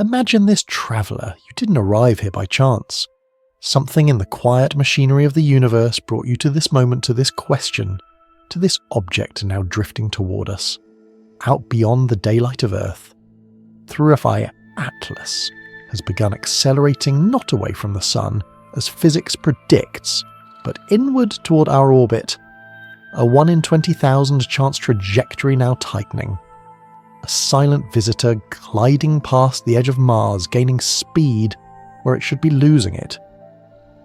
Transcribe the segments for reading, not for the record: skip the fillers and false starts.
Imagine this traveller. You didn't arrive here by chance. Something in the quiet machinery of the universe brought you to this moment, to this question, to this object now drifting toward us, out beyond the daylight of Earth. Through Atlas has begun accelerating not away from the Sun, as physics predicts, but inward toward our orbit. A 1 in 20,000 chance trajectory now tightening. A silent visitor gliding past the edge of Mars, gaining speed where it should be losing it.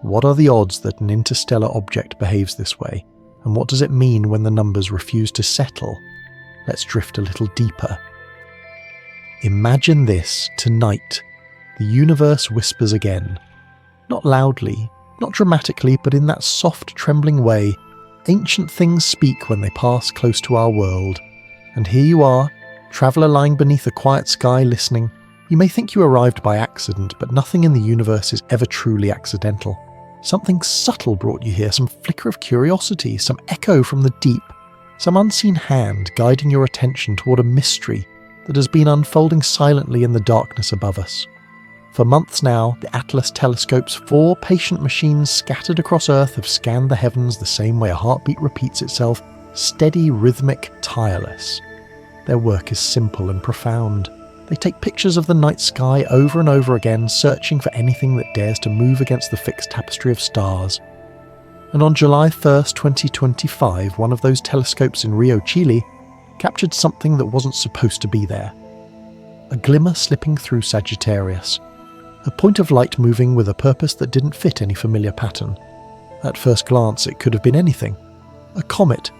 What are the odds that an interstellar object behaves this way, and what does it mean when the numbers refuse to settle? Let's drift a little deeper. Imagine this tonight. The universe whispers again. Not loudly, not dramatically, but in that soft, trembling way. Ancient things speak when they pass close to our world. And here you are, traveller lying beneath a quiet sky listening. You may think you arrived by accident, but nothing in the universe is ever truly accidental. Something subtle brought you here, some flicker of curiosity, some echo from the deep, some unseen hand guiding your attention toward a mystery that has been unfolding silently in the darkness above us. For months now, the Atlas telescope's 4 patient machines scattered across Earth have scanned the heavens the same way a heartbeat repeats itself, steady, rhythmic, tireless. Their work is simple and profound. They take pictures of the night sky over and over again, searching for anything that dares to move against the fixed tapestry of stars. And on July 1st, 2025, one of those telescopes in Rio, Chile, captured something that wasn't supposed to be there. A glimmer slipping through Sagittarius. A point of light moving with a purpose that didn't fit any familiar pattern. At first glance, it could have been anything. A comet,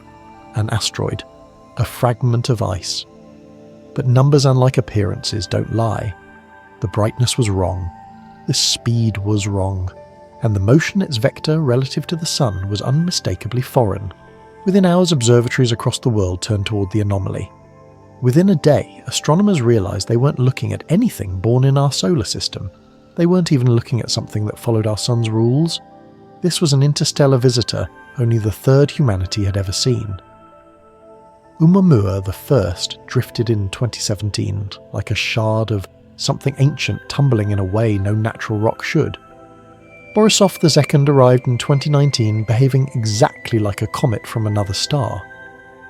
an asteroid, a fragment of ice. But numbers, unlike appearances, don't lie. The brightness was wrong. The speed was wrong. And the motion its vector relative to the Sun was unmistakably foreign. Within hours, observatories across the world turned toward the anomaly. Within a day, astronomers realized they weren't looking at anything born in our solar system. They weren't even looking at something that followed our Sun's rules. This was an interstellar visitor, only the third humanity had ever seen. Oumuamua the First drifted in 2017, like a shard of something ancient tumbling in a way no natural rock should. Borisov II arrived in 2019, behaving exactly like a comet from another star.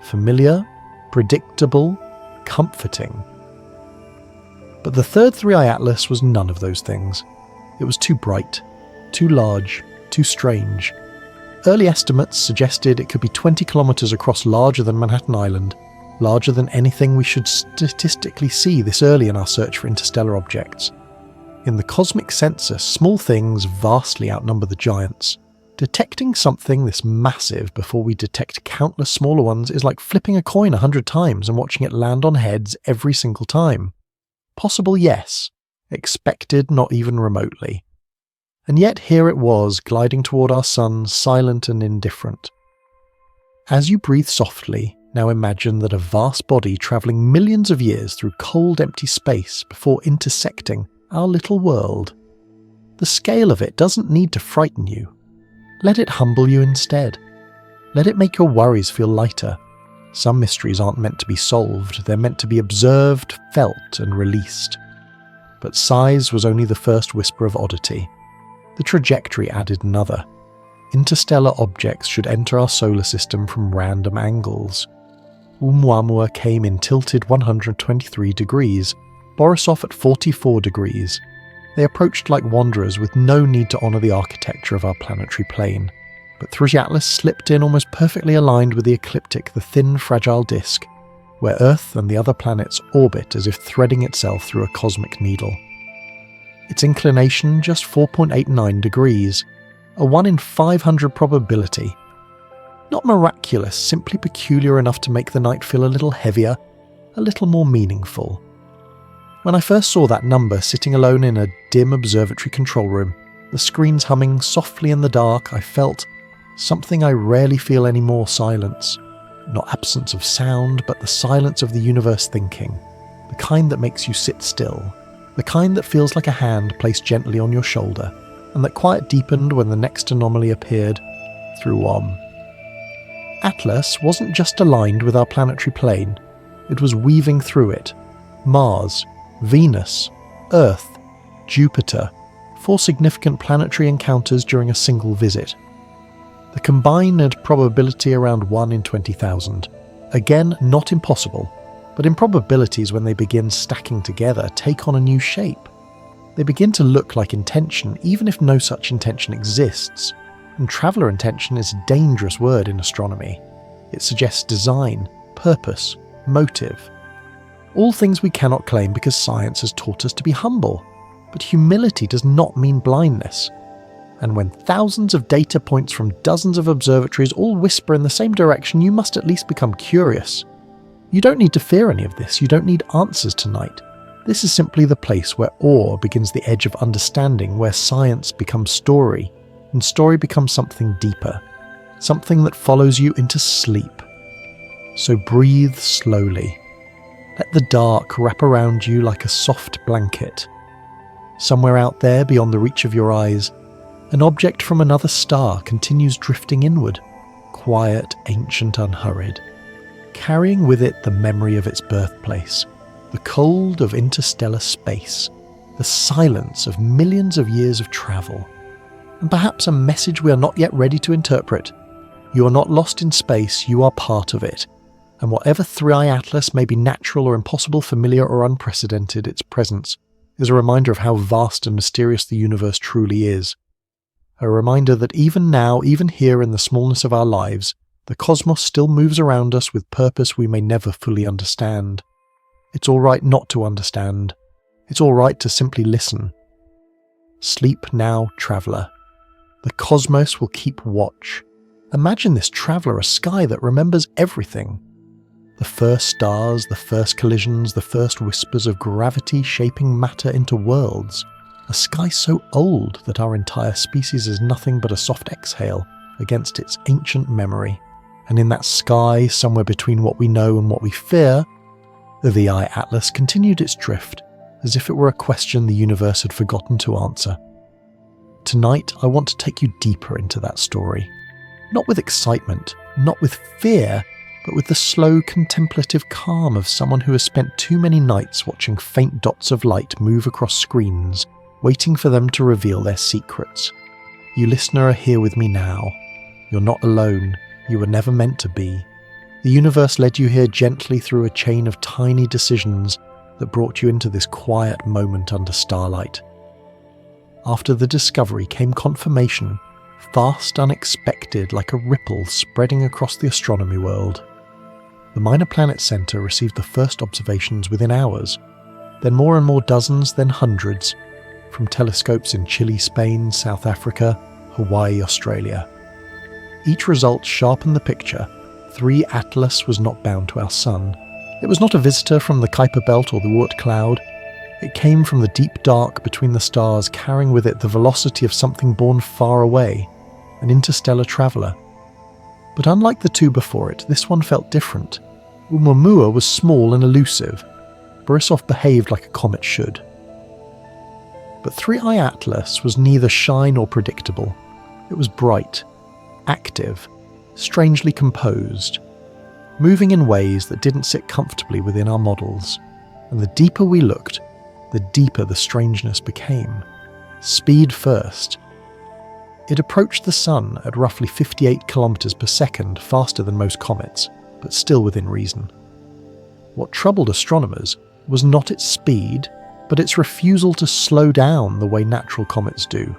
Familiar, predictable, comforting. But the third 3i Atlas was none of those things. It was too bright, too large, too strange. Early estimates suggested it could be 20 kilometers across, larger than Manhattan Island, larger than anything we should statistically see this early in our search for interstellar objects. In the cosmic census, small things vastly outnumber the giants. Detecting something this massive before we detect countless smaller ones is like flipping a coin 100 times and watching it land on heads every single time. Possible, yes. Expected, not even remotely. And yet here it was, gliding toward our Sun, silent and indifferent. As you breathe softly, now imagine that a vast body travelling millions of years through cold, empty space before intersecting our little world. The scale of it doesn't need to frighten you. Let it humble you instead. Let it make your worries feel lighter. Some mysteries aren't meant to be solved, they're meant to be observed, felt, and released. But size was only the first whisper of oddity. The trajectory added another. Interstellar objects should enter our solar system from random angles. Oumuamua came in tilted 123 degrees, Borisov at 44 degrees. They approached like wanderers with no need to honour the architecture of our planetary plane. But 3i Atlas slipped in almost perfectly aligned with the ecliptic, the thin, fragile disk, where Earth and the other planets orbit as if threading itself through a cosmic needle. Its inclination just 4.89 degrees, a 1 in 500 probability. Not miraculous, simply peculiar enough to make the night feel a little heavier, a little more meaningful. When I first saw that number sitting alone in a dim observatory control room, the screens humming softly in the dark, I felt something I rarely feel anymore: silence. Not absence of sound, but the silence of the universe thinking. The kind that makes you sit still. The kind that feels like a hand placed gently on your shoulder, and that quiet deepened when the next anomaly appeared through Atlas wasn't just aligned with our planetary plane, it was weaving through it. Mars, Venus, Earth, Jupiter, 4 significant planetary encounters during a single visit. The combined probability around 1 in 20,000. Again, not impossible, but improbabilities when they begin stacking together take on a new shape. They begin to look like intention even if no such intention exists, and traveller intention is a dangerous word in astronomy. It suggests design, purpose, motive. All things we cannot claim because science has taught us to be humble, but humility does not mean blindness. And when thousands of data points from dozens of observatories all whisper in the same direction, you must at least become curious. You don't need to fear any of this, you don't need answers tonight. This is simply the place where awe begins the edge of understanding, where science becomes story, and story becomes something deeper, something that follows you into sleep. So breathe slowly. Let the dark wrap around you like a soft blanket. Somewhere out there, beyond the reach of your eyes, an object from another star continues drifting inward, quiet, ancient, unhurried, carrying with it the memory of its birthplace, the cold of interstellar space, the silence of millions of years of travel, and perhaps a message we are not yet ready to interpret. You are not lost in space, you are part of it, and whatever Three-Eye Atlas may be natural or impossible, familiar or unprecedented, its presence is a reminder of how vast and mysterious the universe truly is. A reminder that even now, even here in the smallness of our lives, the cosmos still moves around us with purpose we may never fully understand. It's all right not to understand. It's all right to simply listen. Sleep now, traveller. The cosmos will keep watch. Imagine this traveller, a sky that remembers everything. The first stars, the first collisions, the first whispers of gravity shaping matter into worlds. A sky so old that our entire species is nothing but a soft exhale against its ancient memory. And in that sky, somewhere between what we know and what we fear, the Three-Eye Atlas continued its drift, as if it were a question the universe had forgotten to answer. Tonight, I want to take you deeper into that story. Not with excitement, not with fear, but with the slow, contemplative calm of someone who has spent too many nights watching faint dots of light move across screens, waiting for them to reveal their secrets. You listener are here with me now. You're not alone. You were never meant to be. The universe led you here gently through a chain of tiny decisions that brought you into this quiet moment under starlight. After the discovery came confirmation, fast, unexpected, like a ripple spreading across the astronomy world. The Minor Planet Center received the first observations within hours, then more and more dozens, then hundreds, from telescopes in Chile, Spain, South Africa, Hawaii, Australia. Each result sharpened the picture. Three Atlas was not bound to our sun. It was not a visitor from the Kuiper Belt or the Oort cloud. It came from the deep dark between the stars, carrying with it the velocity of something born far away, an interstellar traveller. But unlike the two before it, this one felt different. Oumuamua was small and elusive. Borisov behaved like a comet should. But Three-Eye Atlas was neither shy nor predictable. It was bright, active, strangely composed, moving in ways that didn't sit comfortably within our models. And the deeper we looked, the deeper the strangeness became. Speed first. It approached the sun at roughly 58 kilometers per second, faster than most comets, but still within reason. What troubled astronomers was not its speed, but its refusal to slow down the way natural comets do.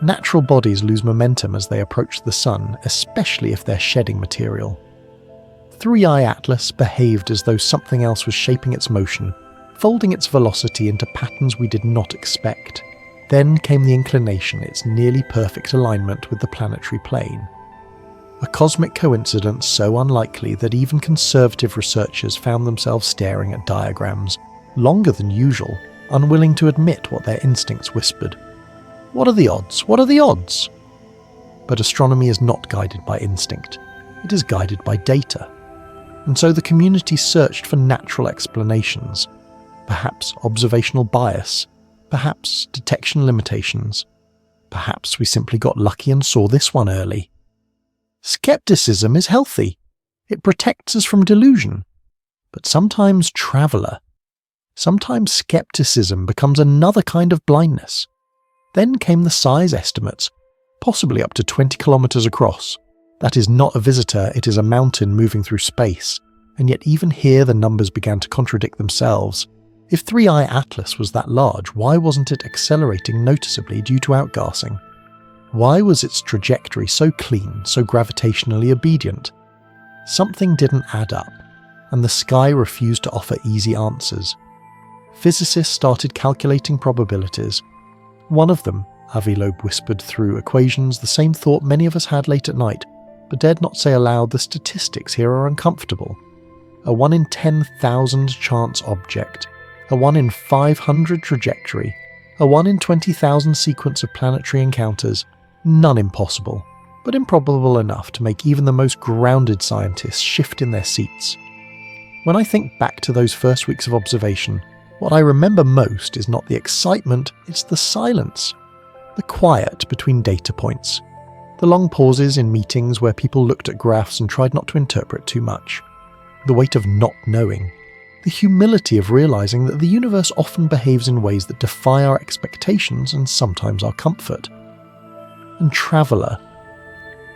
Natural bodies lose momentum as they approach the sun, especially if they're shedding material. Three-Eye Atlas behaved as though something else was shaping its motion, folding its velocity into patterns we did not expect. Then came the inclination, its nearly perfect alignment with the planetary plane. A cosmic coincidence so unlikely that even conservative researchers found themselves staring at diagrams, longer than usual, unwilling to admit what their instincts whispered. What are the odds? What are the odds? But astronomy is not guided by instinct. It is guided by data. And so the community searched for natural explanations. Perhaps observational bias. Perhaps detection limitations. Perhaps we simply got lucky and saw this one early. Skepticism is healthy. It protects us from delusion. But sometimes traveller. Sometimes skepticism becomes another kind of blindness. Then came the size estimates, possibly up to 20 kilometers across. That is not a visitor, it is a mountain moving through space, and yet even here the numbers began to contradict themselves. If 3I Atlas was that large, why wasn't it accelerating noticeably due to outgassing? Why was its trajectory so clean, so gravitationally obedient? Something didn't add up, and the sky refused to offer easy answers. Physicists started calculating probabilities. One of them, Avi Loeb whispered through equations the same thought many of us had late at night, but dared not say aloud the statistics here are uncomfortable. A 1 in 10,000 chance object, a 1 in 500 trajectory, a 1 in 20,000 sequence of planetary encounters, none impossible, but improbable enough to make even the most grounded scientists shift in their seats. When I think back to those first weeks of observation, what I remember most is not the excitement, it's the silence. The quiet between data points. The long pauses in meetings where people looked at graphs and tried not to interpret too much. The weight of not knowing. The humility of realizing that the universe often behaves in ways that defy our expectations and sometimes our comfort. And Traveller.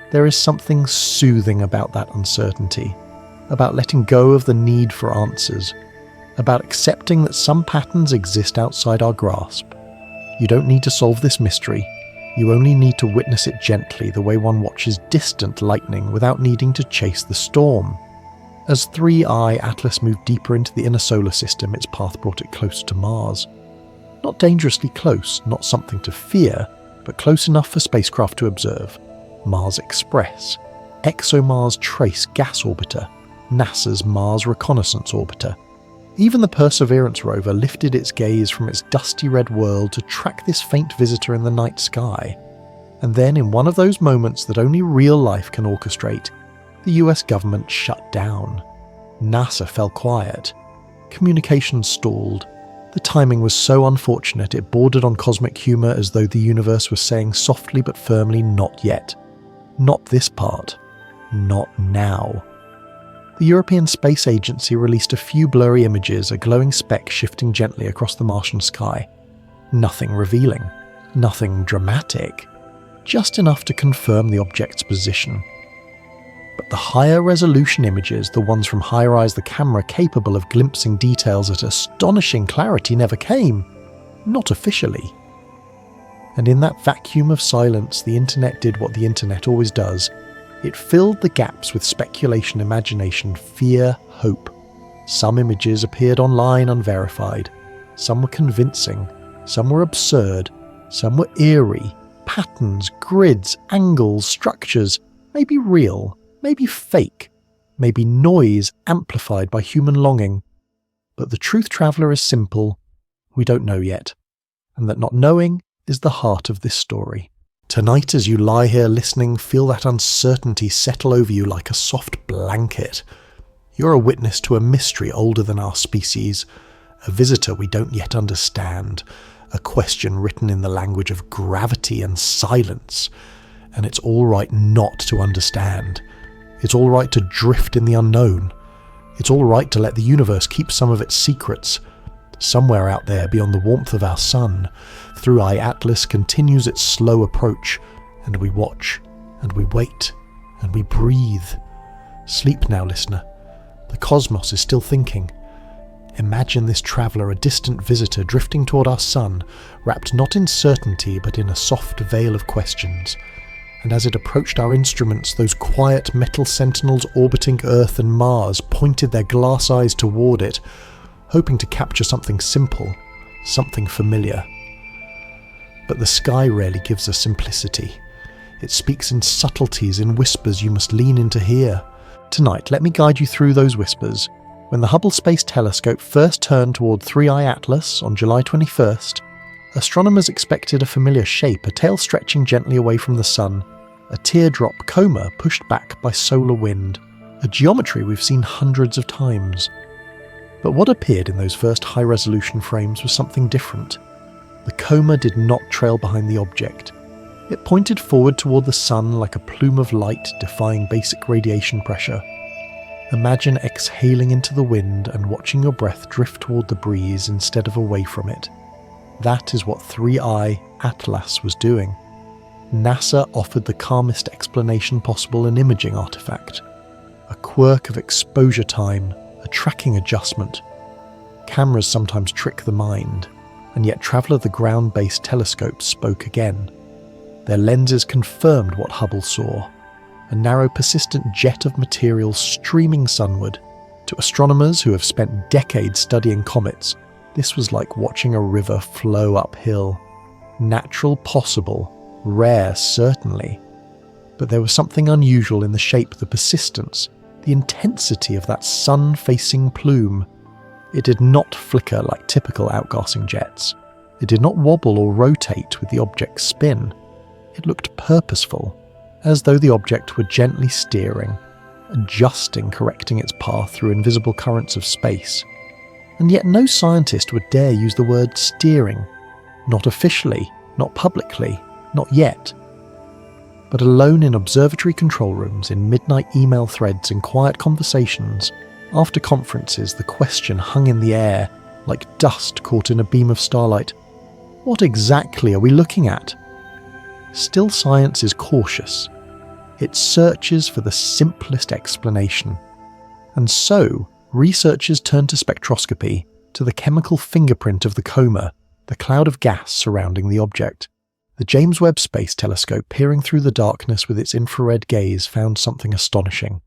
There is something soothing about that uncertainty, about letting go of the need for answers, about accepting that some patterns exist outside our grasp. You don't need to solve this mystery. You only need to witness it gently, the way one watches distant lightning without needing to chase the storm. As 3I Atlas moved deeper into the inner solar system, its path brought it closer to Mars. Not dangerously close, not something to fear, but close enough for spacecraft to observe. Mars Express, ExoMars Trace Gas Orbiter, NASA's Mars Reconnaissance Orbiter. Even the Perseverance rover lifted its gaze from its dusty red world to track this faint visitor in the night sky. And then, in one of those moments that only real life can orchestrate, the US government shut down. NASA fell quiet. Communications stalled. The timing was so unfortunate it bordered on cosmic humour, as though the universe was saying softly but firmly, not yet. Not this part. Not now. The European Space Agency released a few blurry images, a glowing speck shifting gently across the Martian sky. Nothing revealing. Nothing dramatic. Just enough to confirm the object's position. But the higher resolution images, the ones from HiRISE, the camera capable of glimpsing details at astonishing clarity, never came. Not officially. And in that vacuum of silence, the internet did what the internet always does. It filled the gaps with speculation, imagination, fear, hope. Some images appeared online unverified. Some were convincing. Some were absurd. Some were eerie. Patterns, grids, angles, structures, maybe real. Maybe fake, maybe noise amplified by human longing. But the truth, Traveller, is simple. We don't know yet. And that not knowing is the heart of this story. Tonight, as you lie here listening, feel that uncertainty settle over you like a soft blanket. You're a witness to a mystery older than our species, a visitor we don't yet understand, a question written in the language of gravity and silence. And it's all right not to understand. It's all right to drift in the unknown. It's all right to let the universe keep some of its secrets. Somewhere out there beyond the warmth of our sun, 3I Atlas continues its slow approach, and we watch, and we wait, and we breathe. Sleep now, listener. The cosmos is still thinking. Imagine this traveller, a distant visitor drifting toward our sun, wrapped not in certainty but in a soft veil of questions. And as it approached our instruments, those quiet metal sentinels orbiting Earth and Mars pointed their glass eyes toward it, hoping to capture something simple, something familiar. But the sky rarely gives us simplicity. It speaks in subtleties, in whispers you must lean in to hear. Tonight, let me guide you through those whispers. When the Hubble Space Telescope first turned toward 3I Atlas on July 21st, astronomers expected a familiar shape, a tail stretching gently away from the sun, a teardrop coma pushed back by solar wind, a geometry we've seen hundreds of times. But what appeared in those first high-resolution frames was something different. The coma did not trail behind the object. It pointed forward toward the sun like a plume of light defying basic radiation pressure. Imagine exhaling into the wind and watching your breath drift toward the breeze instead of away from it. That is what 3I Atlas was doing. NASA offered the calmest explanation possible: an imaging artifact, a quirk of exposure time, a tracking adjustment. Cameras sometimes trick the mind, and yet Traveller, the ground-based telescope, spoke again. Their lenses confirmed what Hubble saw: a narrow, persistent jet of material streaming sunward. To astronomers who have spent decades studying comets, this was like watching a river flow uphill. Natural, possible, rare, certainly. But there was something unusual in the shape, the persistence, the intensity of that sun-facing plume. It did not flicker like typical outgassing jets. It did not wobble or rotate with the object's spin. It looked purposeful, as though the object were gently steering, adjusting, correcting its path through invisible currents of space. And yet no scientist would dare use the word steering. Not officially, not publicly, not yet. But alone in observatory control rooms, in midnight email threads, in quiet conversations, after conferences, the question hung in the air, like dust caught in a beam of starlight. What exactly are we looking at? Still, science is cautious. It searches for the simplest explanation. And so, researchers turn to spectroscopy, to the chemical fingerprint of the coma, the cloud of gas surrounding the object. The James Webb Space Telescope, peering through the darkness with its infrared gaze, found something astonishing.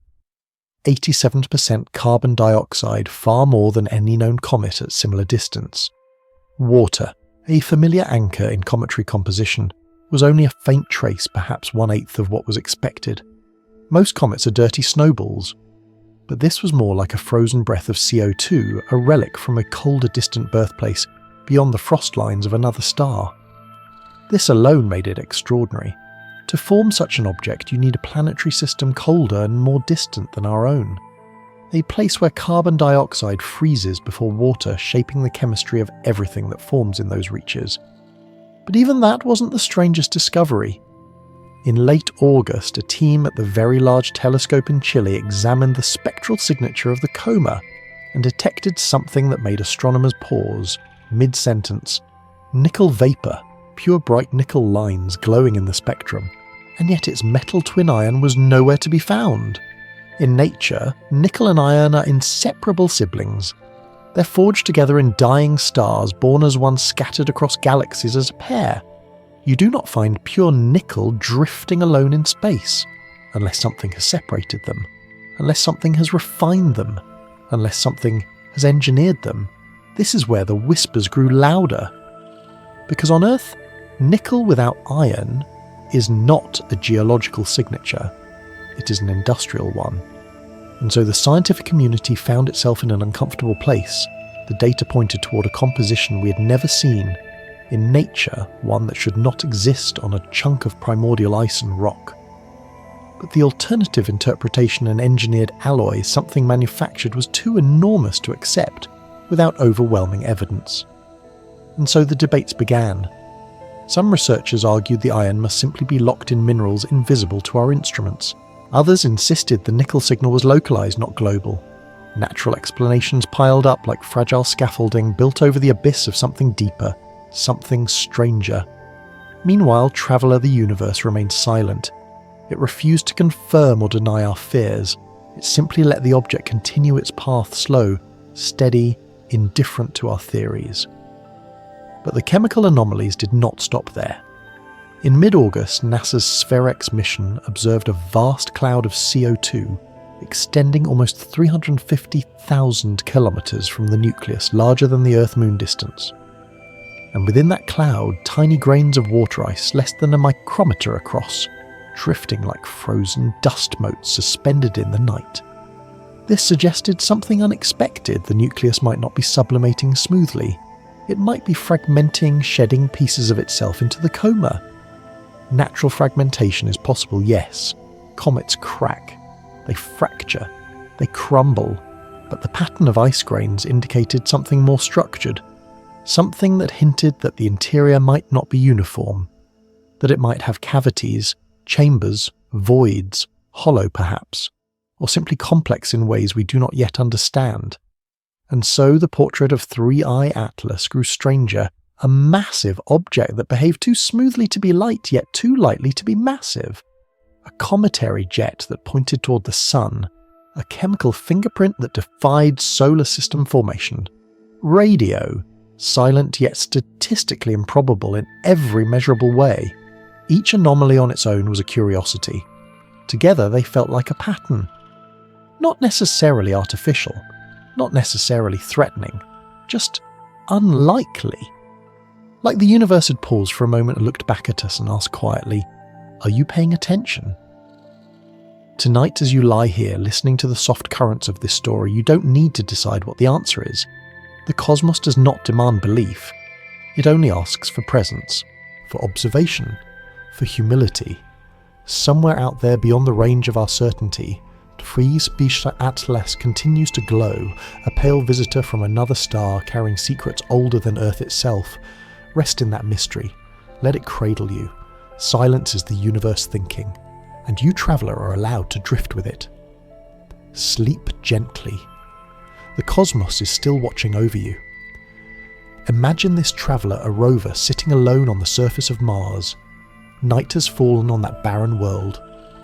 87% carbon dioxide, far more than any known comet at similar distance. Water, a familiar anchor in cometary composition, was only a faint trace, perhaps 1/8 of what was expected. Most comets are dirty snowballs, but this was more like a frozen breath of CO2, a relic from a colder, distant birthplace beyond the frost lines of another star. This alone made it extraordinary. To form such an object, you need a planetary system colder and more distant than our own. A place where carbon dioxide freezes before water, shaping the chemistry of everything that forms in those reaches. But even that wasn't the strangest discovery. In late August, a team at the Very Large Telescope in Chile examined the spectral signature of the coma and detected something that made astronomers pause, mid-sentence. Nickel vapor, pure bright nickel lines glowing in the spectrum, and yet its metal twin iron was nowhere to be found. In nature, nickel and iron are inseparable siblings. They're forged together in dying stars, born as one, scattered across galaxies as a pair. You do not find pure nickel drifting alone in space, unless something has separated them, unless something has refined them, unless something has engineered them. This is where the whispers grew louder. Because on Earth, nickel without iron is not a geological signature, it is an industrial one. And so the scientific community found itself in an uncomfortable place. The data pointed toward a composition we had never seen. In nature, one that should not exist on a chunk of primordial ice and rock. But the alternative interpretation, an engineered alloy, something manufactured, was too enormous to accept without overwhelming evidence. And so the debates began. Some researchers argued the iron must simply be locked in minerals invisible to our instruments. Others insisted the nickel signal was localized, not global. Natural explanations piled up like fragile scaffolding built over the abyss of something deeper, something stranger. Meanwhile, Traveller, the universe, remained silent. It refused to confirm or deny our fears. It simply let the object continue its path, slow, steady, indifferent to our theories. But the chemical anomalies did not stop there. In mid-August, NASA's SPHEREX mission observed a vast cloud of CO2 extending almost 350,000 kilometers from the nucleus, larger than the Earth-Moon distance. And within that cloud, tiny grains of water ice less than a micrometer across, drifting like frozen dust motes suspended in the night. This suggested something unexpected. The nucleus might not be sublimating smoothly. It might be fragmenting, shedding pieces of itself into the coma. Natural fragmentation is possible, yes. Comets crack. They fracture. They crumble. But the pattern of ice grains indicated something more structured. Something that hinted that the interior might not be uniform. That it might have cavities, chambers, voids, hollow perhaps. or simply complex in ways we do not yet understand. And so the portrait of 3I Atlas grew stranger, a massive object that behaved too smoothly to be light, yet too lightly to be massive. A cometary jet that pointed toward the sun, a chemical fingerprint that defied solar system formation. Radio, silent yet statistically improbable in every measurable way. Each anomaly on its own was a curiosity. Together they felt like a pattern. Not necessarily artificial, not necessarily threatening, just unlikely. Like the universe had paused for a moment and looked back at us and asked quietly, "Are you paying attention?" Tonight, as you lie here listening to the soft currents of this story, you don't need to decide what the answer is. The cosmos does not demand belief. It only asks for presence, for observation, for humility. Somewhere out there beyond the range of our certainty, 3I Atlas continues to glow, a pale visitor from another star carrying secrets older than Earth itself. Rest in that mystery. Let it cradle you. Silence is the universe thinking, and you, traveller, are allowed to drift with it. Sleep gently. The cosmos is still watching over you. Imagine this traveller a rover sitting alone on the surface of Mars. Night has fallen on that barren world.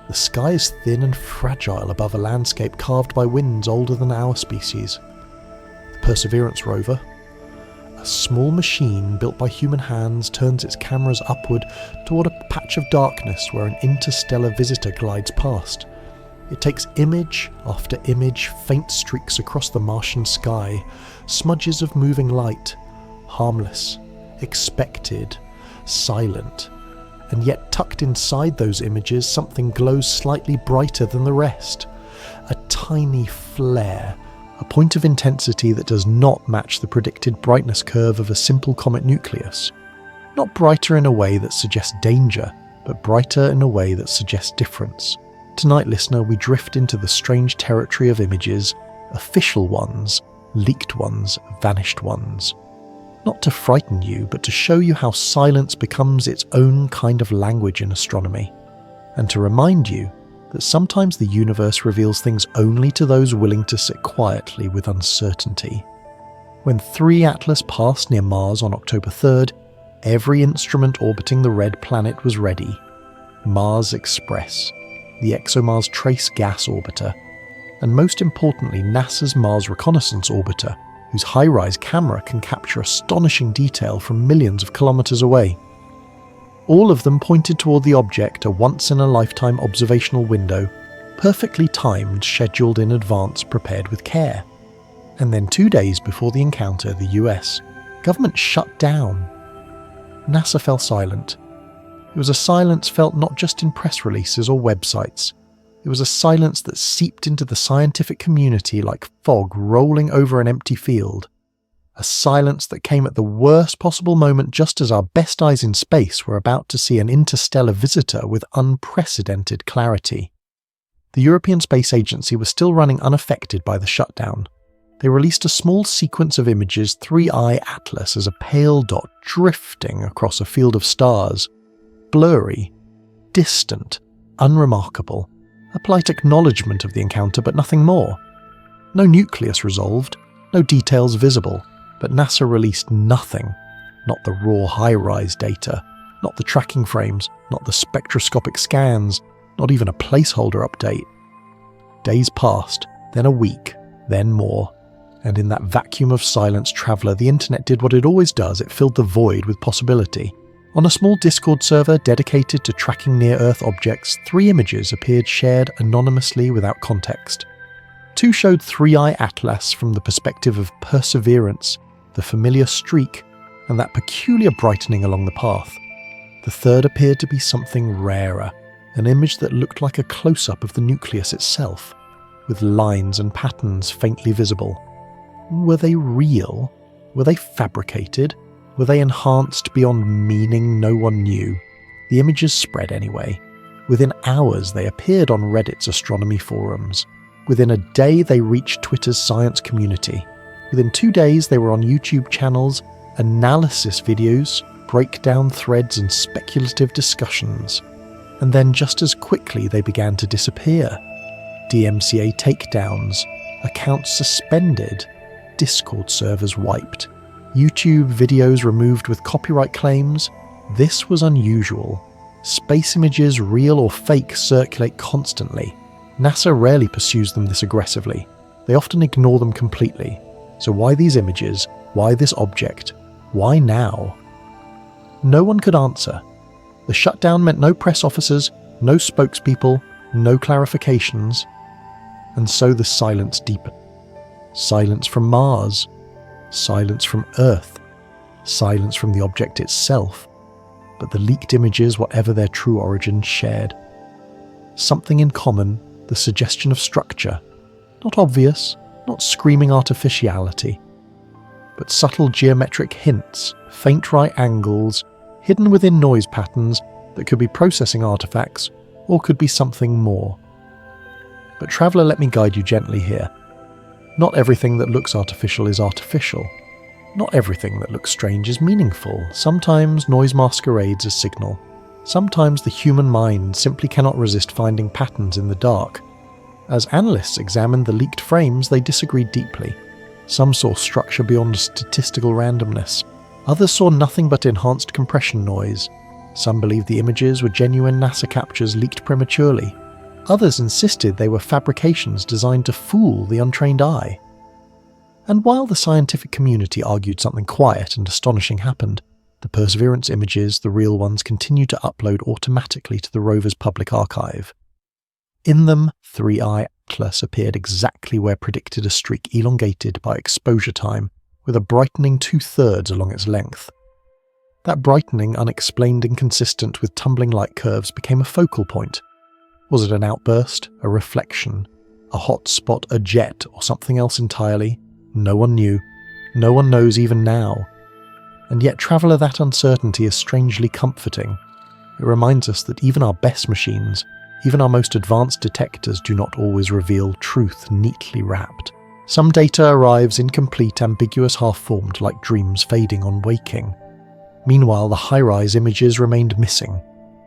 The sky is thin and fragile above a landscape carved by winds older than our species. The Perseverance rover, a small machine built by human hands, turns its cameras upward toward a patch of darkness where an interstellar visitor glides past. It takes image after image, faint streaks across the Martian sky, smudges of moving light, harmless, expected, silent. And yet tucked inside those images, something glows slightly brighter than the rest. A tiny flare, a point of intensity that does not match the predicted brightness curve of a simple comet nucleus. Not brighter in a way that suggests danger, but brighter in a way that suggests difference. Tonight, listener, we drift into the strange territory of images, official ones, leaked ones, vanished ones. Not to frighten you, but to show you how silence becomes its own kind of language in astronomy, and to remind you that sometimes the universe reveals things only to those willing to sit quietly with uncertainty. When 3 Atlas passed near Mars on October 3rd, every instrument orbiting the red planet was ready. Mars Express, the ExoMars Trace Gas Orbiter, and most importantly NASA's Mars Reconnaissance Orbiter, whose high-rise camera can capture astonishing detail from millions of kilometers away. All of them pointed toward the object, a once-in-a-lifetime observational window, perfectly timed, scheduled in advance, prepared with care. And then 2 days before the encounter, the US government shut down. NASA fell silent. It was a silence felt not just in press releases or websites. It was a silence that seeped into the scientific community like fog rolling over an empty field. A silence that came at the worst possible moment, just as our best eyes in space were about to see an interstellar visitor with unprecedented clarity. The European Space Agency was still running unaffected by the shutdown. They released a small sequence of images, 3I Atlas, as a pale dot drifting across a field of stars. Blurry, distant, unremarkable. A polite acknowledgement of the encounter, but nothing more. No nucleus resolved, no details visible, but NASA released nothing. Not the raw high-rise data, not the tracking frames, not the spectroscopic scans, not even a placeholder update. Days passed, then a week, then more. And in that vacuum of silence, traveller, the internet did what it always does, it filled the void with possibility. On a small Discord server dedicated to tracking near-Earth objects, 3 images appeared shared anonymously without context. 2 showed 3I Atlas from the perspective of Perseverance, the familiar streak, and that peculiar brightening along the path. The third appeared to be something rarer, an image that looked like a close-up of the nucleus itself, with lines and patterns faintly visible. Were they real? Were they fabricated? Were they enhanced beyond meaning no one knew? The images spread anyway. Within hours they appeared on Reddit's astronomy forums. Within a day they reached Twitter's science community. Within 2 days they were on YouTube channels, analysis videos, breakdown threads and speculative discussions. And then just as quickly they began to disappear. DMCA takedowns, accounts suspended, Discord servers wiped, YouTube videos removed with copyright claims. This was unusual. Space images, real or fake, circulate constantly. NASA rarely pursues them this aggressively. They often ignore them completely. So why these images? Why this object? Why now? No one could answer. The shutdown meant no press officers, no spokespeople, no clarifications. And so the silence deepened. Silence from Mars. Silence from Earth. Silence from the object itself. But the leaked images, whatever their true origin, shared something in common, the suggestion of structure. Not obvious, not screaming artificiality, but subtle geometric hints, faint right angles, hidden within noise patterns that could be processing artifacts or could be something more. But traveller, let me guide you gently here. Not everything that looks artificial is artificial. Not everything that looks strange is meaningful. Sometimes noise masquerades as signal. Sometimes the human mind simply cannot resist finding patterns in the dark. As analysts examined the leaked frames, they disagreed deeply. Some saw structure beyond statistical randomness. Others saw nothing but enhanced compression noise. Some believed the images were genuine NASA captures leaked prematurely. Others insisted they were fabrications designed to fool the untrained eye. And while the scientific community argued something quiet and astonishing happened, the Perseverance images, the real ones, continued to upload automatically to the rover's public archive. In them, 3i Atlas appeared exactly where predicted, a streak elongated by exposure time, with a brightening 2/3 along its length. That brightening, unexplained, inconsistent with tumbling light curves, became a focal point. Was it an outburst, a reflection, a hot spot, a jet, or something else entirely? No one knew. No one knows even now. And yet, traveller, that uncertainty is strangely comforting. It reminds us that even our best machines, even our most advanced detectors, do not always reveal truth neatly wrapped. Some data arrives incomplete, ambiguous, half-formed, like dreams fading on waking. Meanwhile, the high-rise images remained missing.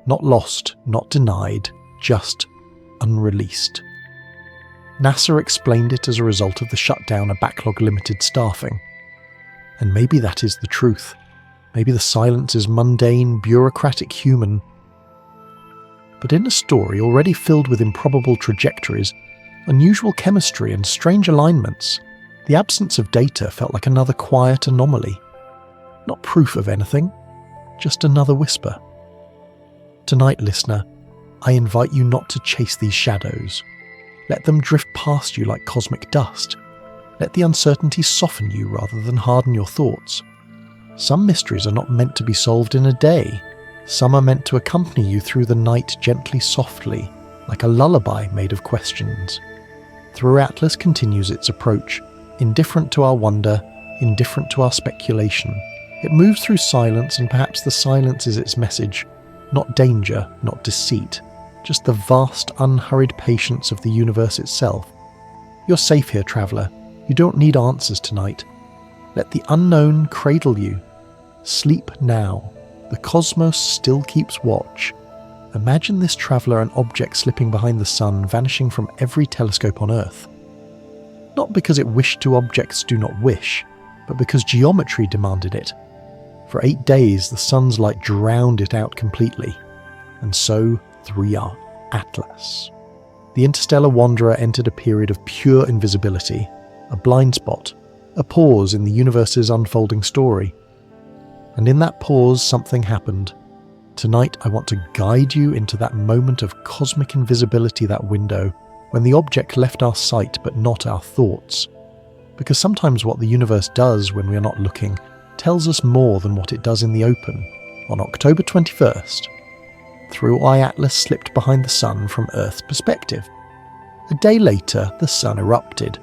Not lost, not denied, just unreleased. NASA explained it as a result of the shutdown, a backlog, limited staffing. And maybe that is the truth. Maybe the silence is mundane, bureaucratic, human. But in a story already filled with improbable trajectories, unusual chemistry and strange alignments, the absence of data felt like another quiet anomaly. Not proof of anything, just another whisper. Tonight, listener, I invite you not to chase these shadows. Let them drift past you like cosmic dust. Let the uncertainty soften you rather than harden your thoughts. Some mysteries are not meant to be solved in a day. Some are meant to accompany you through the night gently, softly, like a lullaby made of questions. Through Atlas continues its approach, indifferent to our wonder, indifferent to our speculation. It moves through silence, and perhaps the silence is its message. Not danger, not deceit, just the vast, unhurried patience of the universe itself. You're safe here, traveller. You don't need answers tonight. Let the unknown cradle you. Sleep now. The cosmos still keeps watch. Imagine this traveller an object slipping behind the sun, vanishing from every telescope on Earth. Not because it wished to, objects do not wish, but because geometry demanded it. For 8 days, the sun's light drowned it out completely. And so, 3i Atlas. The interstellar wanderer entered a period of pure invisibility, a blind spot, a pause in the universe's unfolding story. And in that pause, something happened. Tonight, I want to guide you into that moment of cosmic invisibility, that window, when the object left our sight but not our thoughts. Because sometimes what the universe does when we are not looking tells us more than what it does in the open. On October 21st, 3i Atlas slipped behind the sun from Earth's perspective. A day later, the sun erupted.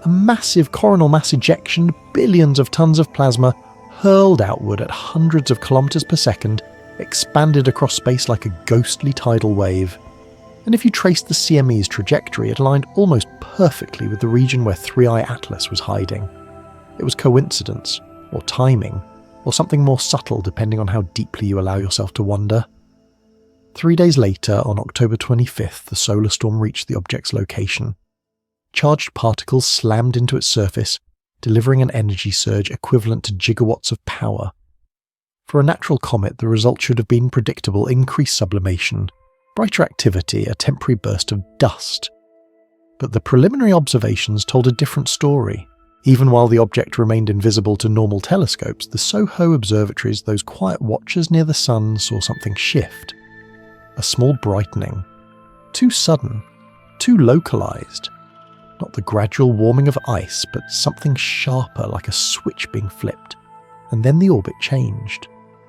A massive coronal mass ejection, billions of tons of plasma, hurled outward at hundreds of kilometers per second, expanded across space like a ghostly tidal wave. And if you traced the CME's trajectory, it aligned almost perfectly with the region where 3i Atlas was hiding. It was coincidence, or timing, or something more subtle depending on how deeply you allow yourself to wonder. 3 days later, on October 25th, the solar storm reached the object's location. Charged particles slammed into its surface, delivering an energy surge equivalent to gigawatts of power. For a natural comet, the result should have been predictable: increased sublimation, brighter activity, a temporary burst of dust. But the preliminary observations told a different story. Even while the object remained invisible to normal telescopes, the Soho observatories, those quiet watchers near the sun, saw something shift. A small brightening. Too sudden, too localized. Not the gradual warming of ice, but something sharper, like a switch being flipped. And then the orbit changed.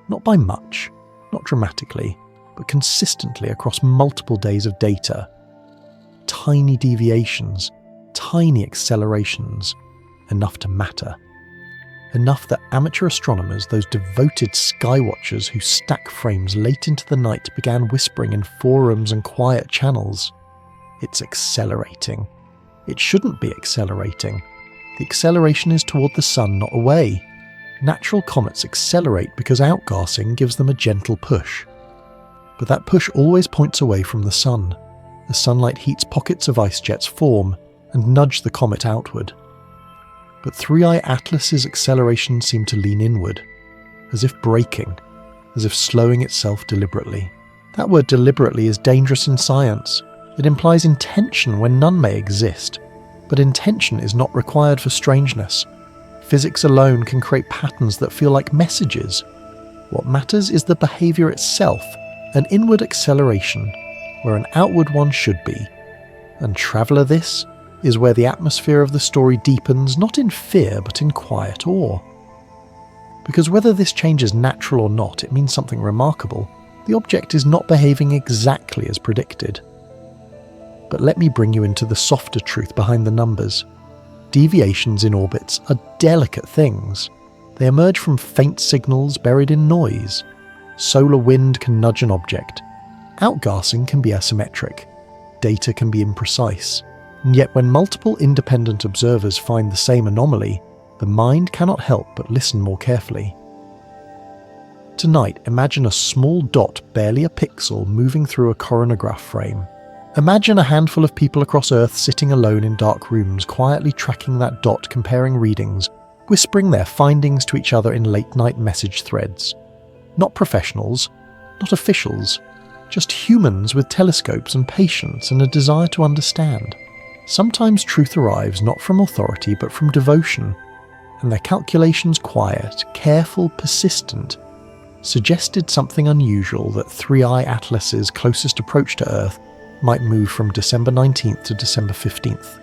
Not by much, not dramatically, but consistently across multiple days of data. Tiny deviations, tiny accelerations, enough to matter. Enough that amateur astronomers, those devoted skywatchers who stack frames late into the night, began whispering in forums and quiet channels. It's accelerating. It shouldn't be accelerating. The acceleration is toward the sun, not away. Natural comets accelerate because outgassing gives them a gentle push. But that push always points away from the sun. The sunlight heats pockets of ice jets form and nudge the comet outward. But 3i Atlas's acceleration seemed to lean inward, as if braking, as if slowing itself deliberately. That word deliberately is dangerous in science. It implies intention when none may exist. But intention is not required for strangeness. Physics alone can create patterns that feel like messages. What matters is the behavior itself, an inward acceleration, where an outward one should be. And Traveller, this is where the atmosphere of the story deepens, not in fear, but in quiet awe. Because whether this change is natural or not, it means something remarkable. The object is not behaving exactly as predicted. But let me bring you into the softer truth behind the numbers. Deviations in orbits are delicate things. They emerge from faint signals buried in noise. Solar wind can nudge an object. Outgassing can be asymmetric. Data can be imprecise. And yet when multiple independent observers find the same anomaly, the mind cannot help but listen more carefully. Tonight, imagine a small dot, barely a pixel, moving through a coronagraph frame. Imagine a handful of people across Earth sitting alone in dark rooms, quietly tracking that dot, comparing readings, whispering their findings to each other in late-night message threads. Not professionals, not officials, just humans with telescopes and patience and a desire to understand. Sometimes truth arrives not from authority but from devotion, and their calculations quiet, careful, persistent, suggested something unusual: that 3i Atlas's closest approach to Earth might move from December 19th to December 15th.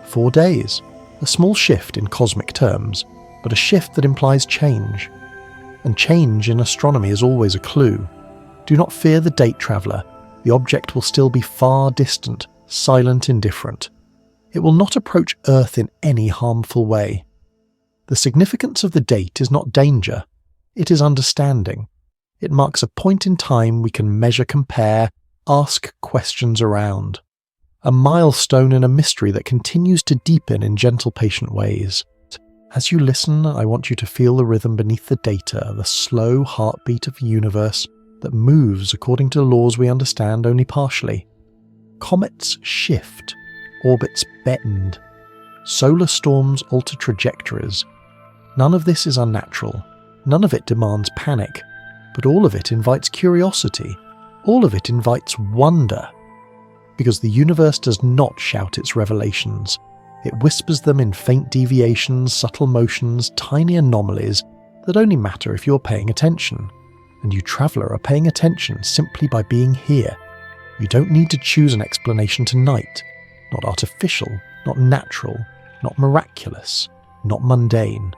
4 days. A small shift in cosmic terms, but a shift that implies change. And change in astronomy is always a clue. Do not fear the date, traveller. The object will still be far distant, silent, indifferent. It will not approach Earth in any harmful way. The significance of the date is not danger. It is understanding. It marks a point in time we can measure, compare, ask questions around. A milestone in a mystery that continues to deepen in gentle, patient ways. As you listen, I want you to feel the rhythm beneath the data, the slow heartbeat of a universe that moves according to laws we understand only partially. Comets shift, orbits bend, solar storms alter trajectories. None of this is unnatural, none of it demands panic, but all of it invites curiosity. All of it invites wonder, because the universe does not shout its revelations. It whispers them in faint deviations, subtle motions, tiny anomalies that only matter if you're paying attention. And you, traveller, are paying attention simply by being here. You don't need to choose an explanation tonight. Not artificial, not natural, not miraculous, not mundane.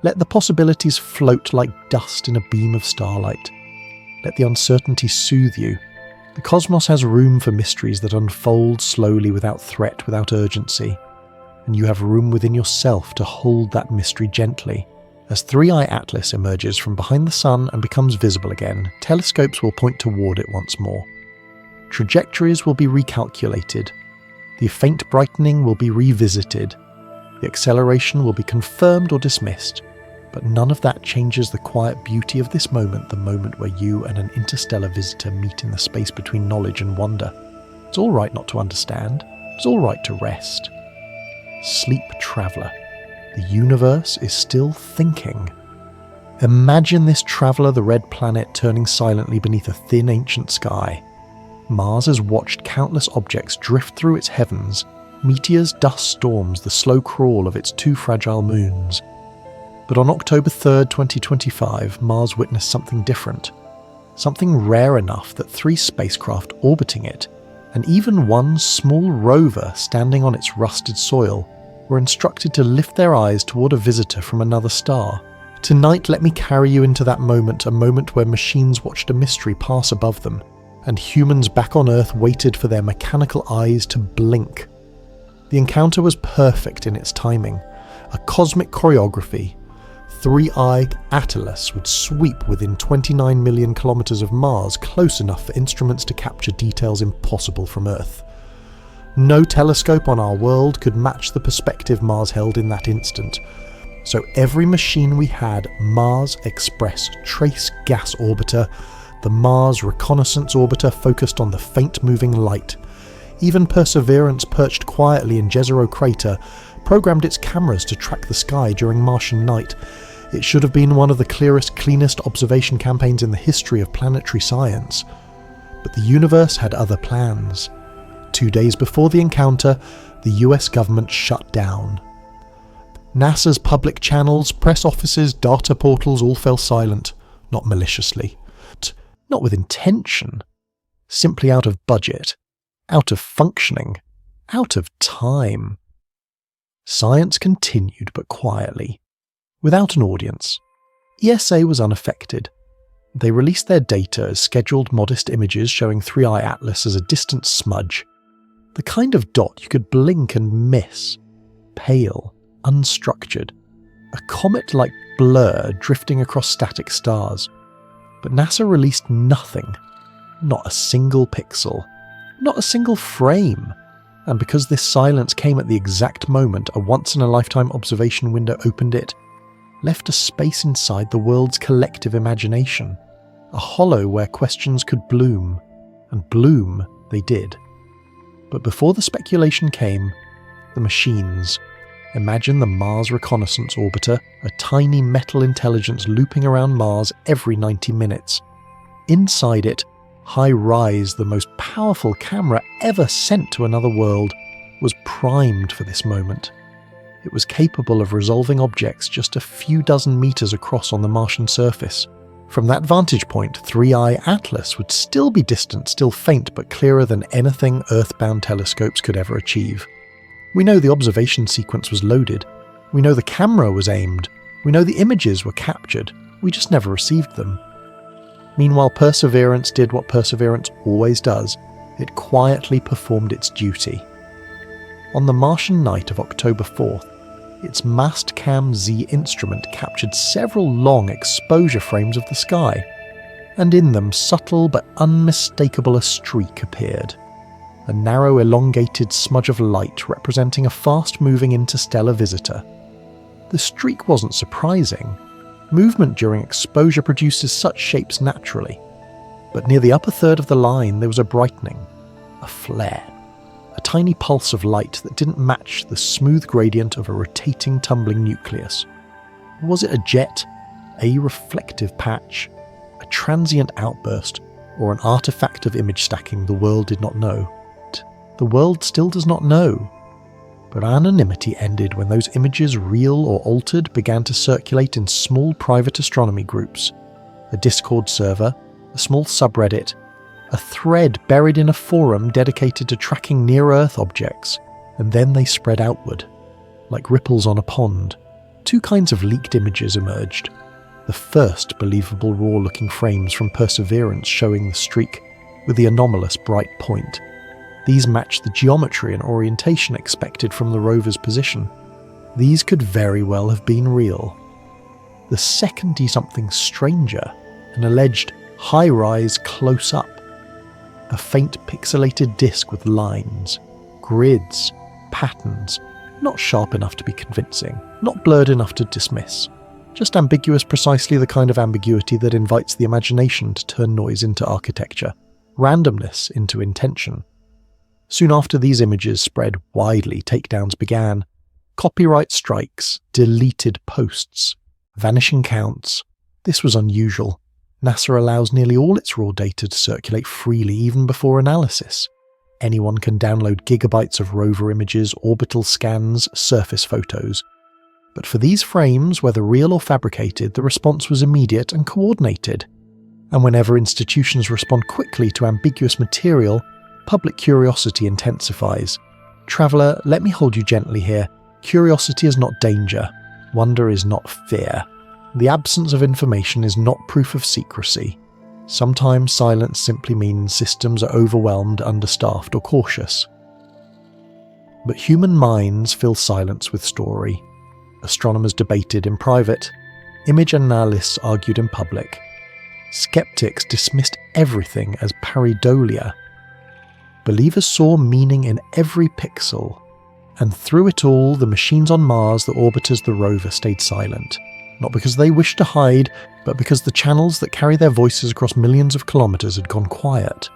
Let the possibilities float like dust in a beam of starlight. Let the uncertainty soothe you. The cosmos has room for mysteries that unfold slowly, without threat, without urgency. And you have room within yourself to hold that mystery gently. As 3i Atlas emerges from behind the sun and becomes visible again, telescopes will point toward it once more. Trajectories will be recalculated. The faint brightening will be revisited. The acceleration will be confirmed or dismissed. But none of that changes the quiet beauty of this moment, the moment where you and an interstellar visitor meet in the space between knowledge and wonder. It's all right not to understand. It's all right to rest. Sleep, traveller. The universe is still thinking. Imagine this traveller, the red planet, turning silently beneath a thin ancient sky. Mars has watched countless objects drift through its heavens, meteors, dust storms, the slow crawl of its two fragile moons. But on October 3rd, 2025, Mars witnessed something different. Something rare enough that 3 spacecraft orbiting it, and even one small rover standing on its rusted soil, were instructed to lift their eyes toward a visitor from another star. Tonight, let me carry you into that moment, a moment where machines watched a mystery pass above them, and humans back on Earth waited for their mechanical eyes to blink. The encounter was perfect in its timing, a cosmic choreography. Three-eyed Atlas would sweep within 29 million kilometers of Mars, close enough for instruments to capture details impossible from Earth. No telescope on our world could match the perspective Mars held in that instant. So every machine we had, Mars Express Trace Gas Orbiter, the Mars Reconnaissance Orbiter focused on the faint moving light. Even Perseverance, perched quietly in Jezero Crater, programmed its cameras to track the sky during Martian night. It should have been one of the clearest, cleanest observation campaigns in the history of planetary science. But the universe had other plans. 2 days before the encounter, the US government shut down. NASA's public channels, press offices, data portals all fell silent, not maliciously, not with intention, simply out of budget, out of functioning, out of time. Science continued, but quietly, without an audience. ESA was unaffected. They released their data as scheduled modest images showing Three-Eye Atlas as a distant smudge, the kind of dot you could blink and miss, pale, unstructured, a comet-like blur drifting across static stars. But NASA released nothing, not a single pixel, not a single frame. And because this silence came at the exact moment a once-in-a-lifetime observation window opened, it left a space inside the world's collective imagination, a hollow where questions could bloom, and bloom they did. But before the speculation came, the machines. Imagine the Mars Reconnaissance Orbiter, a tiny metal intelligence looping around Mars every 90 minutes. Inside it, HiRISE, the most powerful camera ever sent to another world, was primed for this moment. It was capable of resolving objects just a few dozen meters across on the Martian surface. From that vantage point, Three-Eye Atlas would still be distant, still faint, but clearer than anything Earth-bound telescopes could ever achieve. We know the observation sequence was loaded. We know the camera was aimed. We know the images were captured. We just never received them. Meanwhile, Perseverance did what Perseverance always does. It quietly performed its duty. On the Martian night of October 4th, its Mastcam Z instrument captured several long exposure frames of the sky, and in them subtle but unmistakable a streak appeared. A narrow, elongated smudge of light representing a fast-moving interstellar visitor. The streak wasn't surprising. Movement during exposure produces such shapes naturally. But near the upper third of the line there was a brightening, a flare, a tiny pulse of light that didn't match the smooth gradient of a rotating, tumbling nucleus. Was it a jet, a reflective patch, a transient outburst, or an artifact of image stacking the world did not know? The world still does not know. But anonymity ended when those images, real or altered, began to circulate in small private astronomy groups. A Discord server, a small subreddit, a thread buried in a forum dedicated to tracking near-Earth objects, and then they spread outward. Like ripples on a pond, 2 kinds of leaked images emerged. The first believable raw-looking frames from Perseverance showing the streak with the anomalous bright point. These matched the geometry and orientation expected from the rover's position. These could very well have been real. The second is something stranger, an alleged HiRISE close-up. A faint pixelated disc with lines, grids, patterns, not sharp enough to be convincing, not blurred enough to dismiss. Just ambiguous, precisely the kind of ambiguity that invites the imagination to turn noise into architecture, randomness into intention. Soon after these images spread widely, takedowns began. Copyright strikes, deleted posts, vanishing counts. This was unusual. NASA allows nearly all its raw data to circulate freely even before analysis. Anyone can download gigabytes of rover images, orbital scans, surface photos. But for these frames, whether real or fabricated, the response was immediate and coordinated. And whenever institutions respond quickly to ambiguous material, public curiosity intensifies. Traveller, let me hold you gently here. Curiosity is not danger. Wonder is not fear. The absence of information is not proof of secrecy. Sometimes silence simply means systems are overwhelmed, understaffed, or cautious. But human minds fill silence with story. Astronomers debated in private. Image analysts argued in public. Skeptics dismissed everything as pareidolia. Believers saw meaning in every pixel. And through it all, the machines on Mars that orbited the rover stayed silent. Not because they wished to hide, but because the channels that carry their voices across millions of kilometers had gone quiet.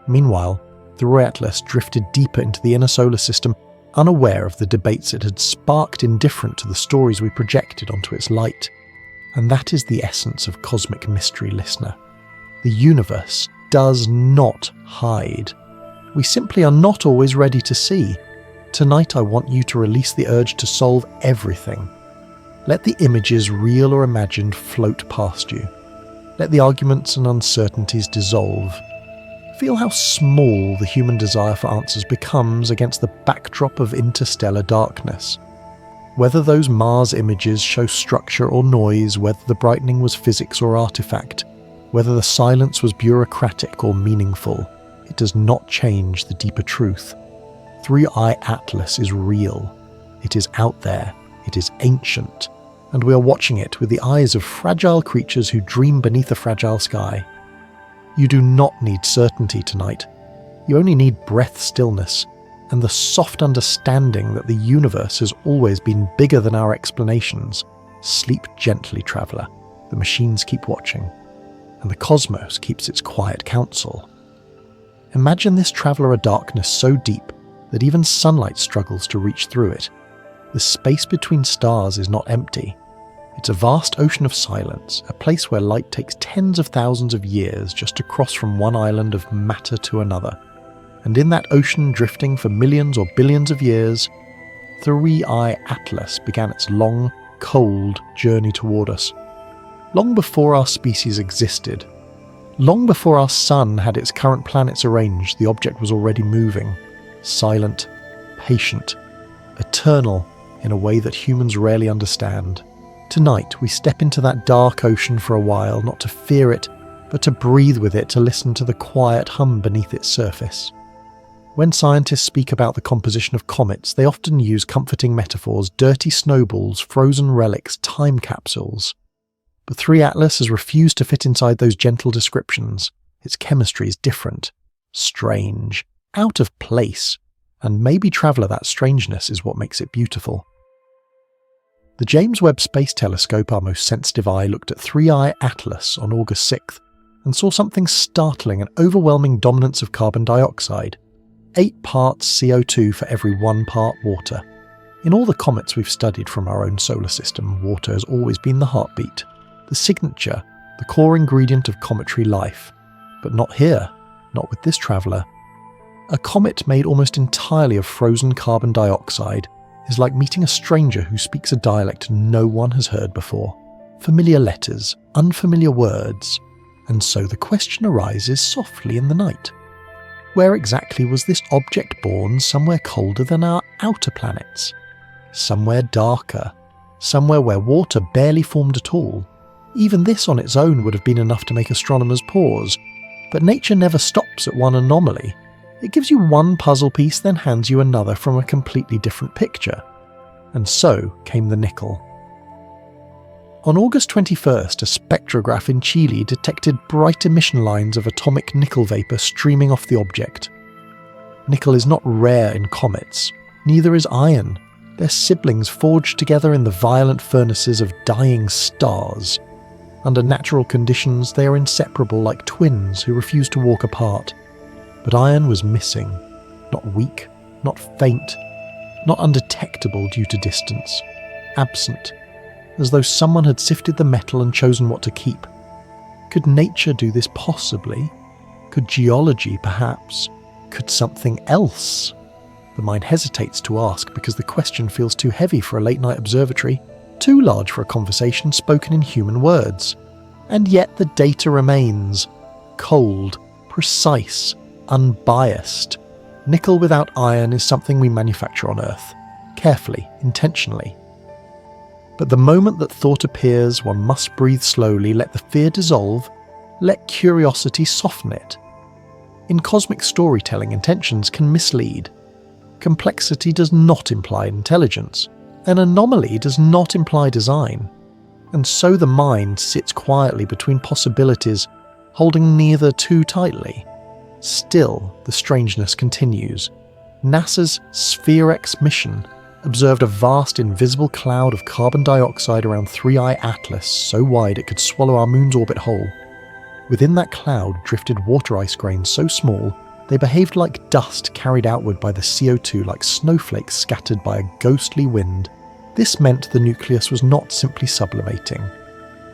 Meanwhile, the Roy Atlas drifted deeper into the inner solar system, unaware of the debates it had sparked, indifferent to the stories we projected onto its light. And that is the essence of cosmic mystery, listener. The universe does not hide. We simply are not always ready to see. Tonight I want you to release the urge to solve everything. Let the images, real or imagined, float past you. Let the arguments and uncertainties dissolve. Feel how small the human desire for answers becomes against the backdrop of interstellar darkness. Whether those Mars images show structure or noise, whether the brightening was physics or artifact, whether the silence was bureaucratic or meaningful, it does not change the deeper truth. 3i Atlas is real. It is out there. It is ancient. And we are watching it with the eyes of fragile creatures who dream beneath a fragile sky. You do not need certainty tonight. You only need breath stillness and the soft understanding that the universe has always been bigger than our explanations. Sleep gently, traveller. The machines keep watching, and the cosmos keeps its quiet counsel. Imagine this traveller a darkness so deep that even sunlight struggles to reach through it. The space between stars is not empty. It's a vast ocean of silence, a place where light takes tens of thousands of years just to cross from one island of matter to another. And in that ocean drifting for millions or billions of years, 3i Atlas began its long, cold journey toward us. Long before our species existed, long before our sun had its current planets arranged, the object was already moving, silent, patient, eternal in a way that humans rarely understand. Tonight, we step into that dark ocean for a while, not to fear it, but to breathe with it, to listen to the quiet hum beneath its surface. When scientists speak about the composition of comets, they often use comforting metaphors: dirty snowballs, frozen relics, time capsules. But 3 Atlas has refused to fit inside those gentle descriptions. Its chemistry is different, strange, out of place, and maybe, traveller, that strangeness is what makes it beautiful. The James Webb Space Telescope, our most sensitive eye, looked at 3i Atlas on August 6th and saw something startling: an overwhelming dominance of carbon dioxide. 8 parts CO2 for every 1 part water. In all the comets we've studied from our own solar system, water has always been the heartbeat, the signature, the core ingredient of cometary life. But not here, not with this traveller. A comet made almost entirely of frozen carbon dioxide is like meeting a stranger who speaks a dialect no one has heard before. Familiar letters, unfamiliar words. And so the question arises softly in the night. Where exactly was this object born? Somewhere colder than our outer planets? Somewhere darker? Somewhere where water barely formed at all? Even this on its own would have been enough to make astronomers pause. But nature never stops at one anomaly. It gives you one puzzle piece, then hands you another from a completely different picture. And so came the nickel. On August 21st, a spectrograph in Chile detected bright emission lines of atomic nickel vapour streaming off the object. Nickel is not rare in comets, neither is iron, Their siblings forged together in the violent furnaces of dying stars. Under natural conditions, they are inseparable like twins who refuse to walk apart. But iron was missing, not weak, not faint, not undetectable due to distance, absent, as though someone had sifted the metal and chosen what to keep. Could nature do this possibly? Could geology, perhaps? Could something else? The mind hesitates to ask because the question feels too heavy for a late-night observatory, too large for a conversation spoken in human words. And yet the data remains. Cold, precise, unbiased. Nickel without iron is something we manufacture on Earth. Carefully, intentionally. But the moment that thought appears, one must breathe slowly, let the fear dissolve, let curiosity soften it. In cosmic storytelling, intentions can mislead. Complexity does not imply intelligence. An anomaly does not imply design. And so the mind sits quietly between possibilities, holding neither too tightly. Still, the strangeness continues. NASA's Sphere-X mission observed a vast invisible cloud of carbon dioxide around 3I Atlas so wide it could swallow our moon's orbit whole. Within that cloud drifted water ice grains so small they behaved like dust carried outward by the CO2, like snowflakes scattered by a ghostly wind. This meant the nucleus was not simply sublimating.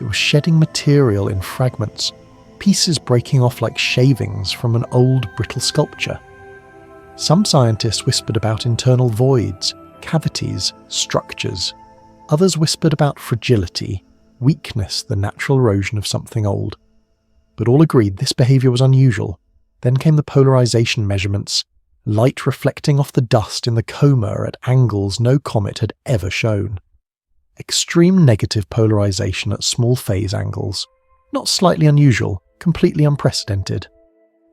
It was shedding material in fragments, pieces breaking off like shavings from an old brittle sculpture. Some scientists whispered about internal voids, cavities, structures. Others whispered about fragility, weakness, the natural erosion of something old. But all agreed this behaviour was unusual. Then came the polarization measurements, light reflecting off the dust in the coma at angles no comet had ever shown. Extreme negative polarization at small phase angles. Not slightly unusual, completely unprecedented.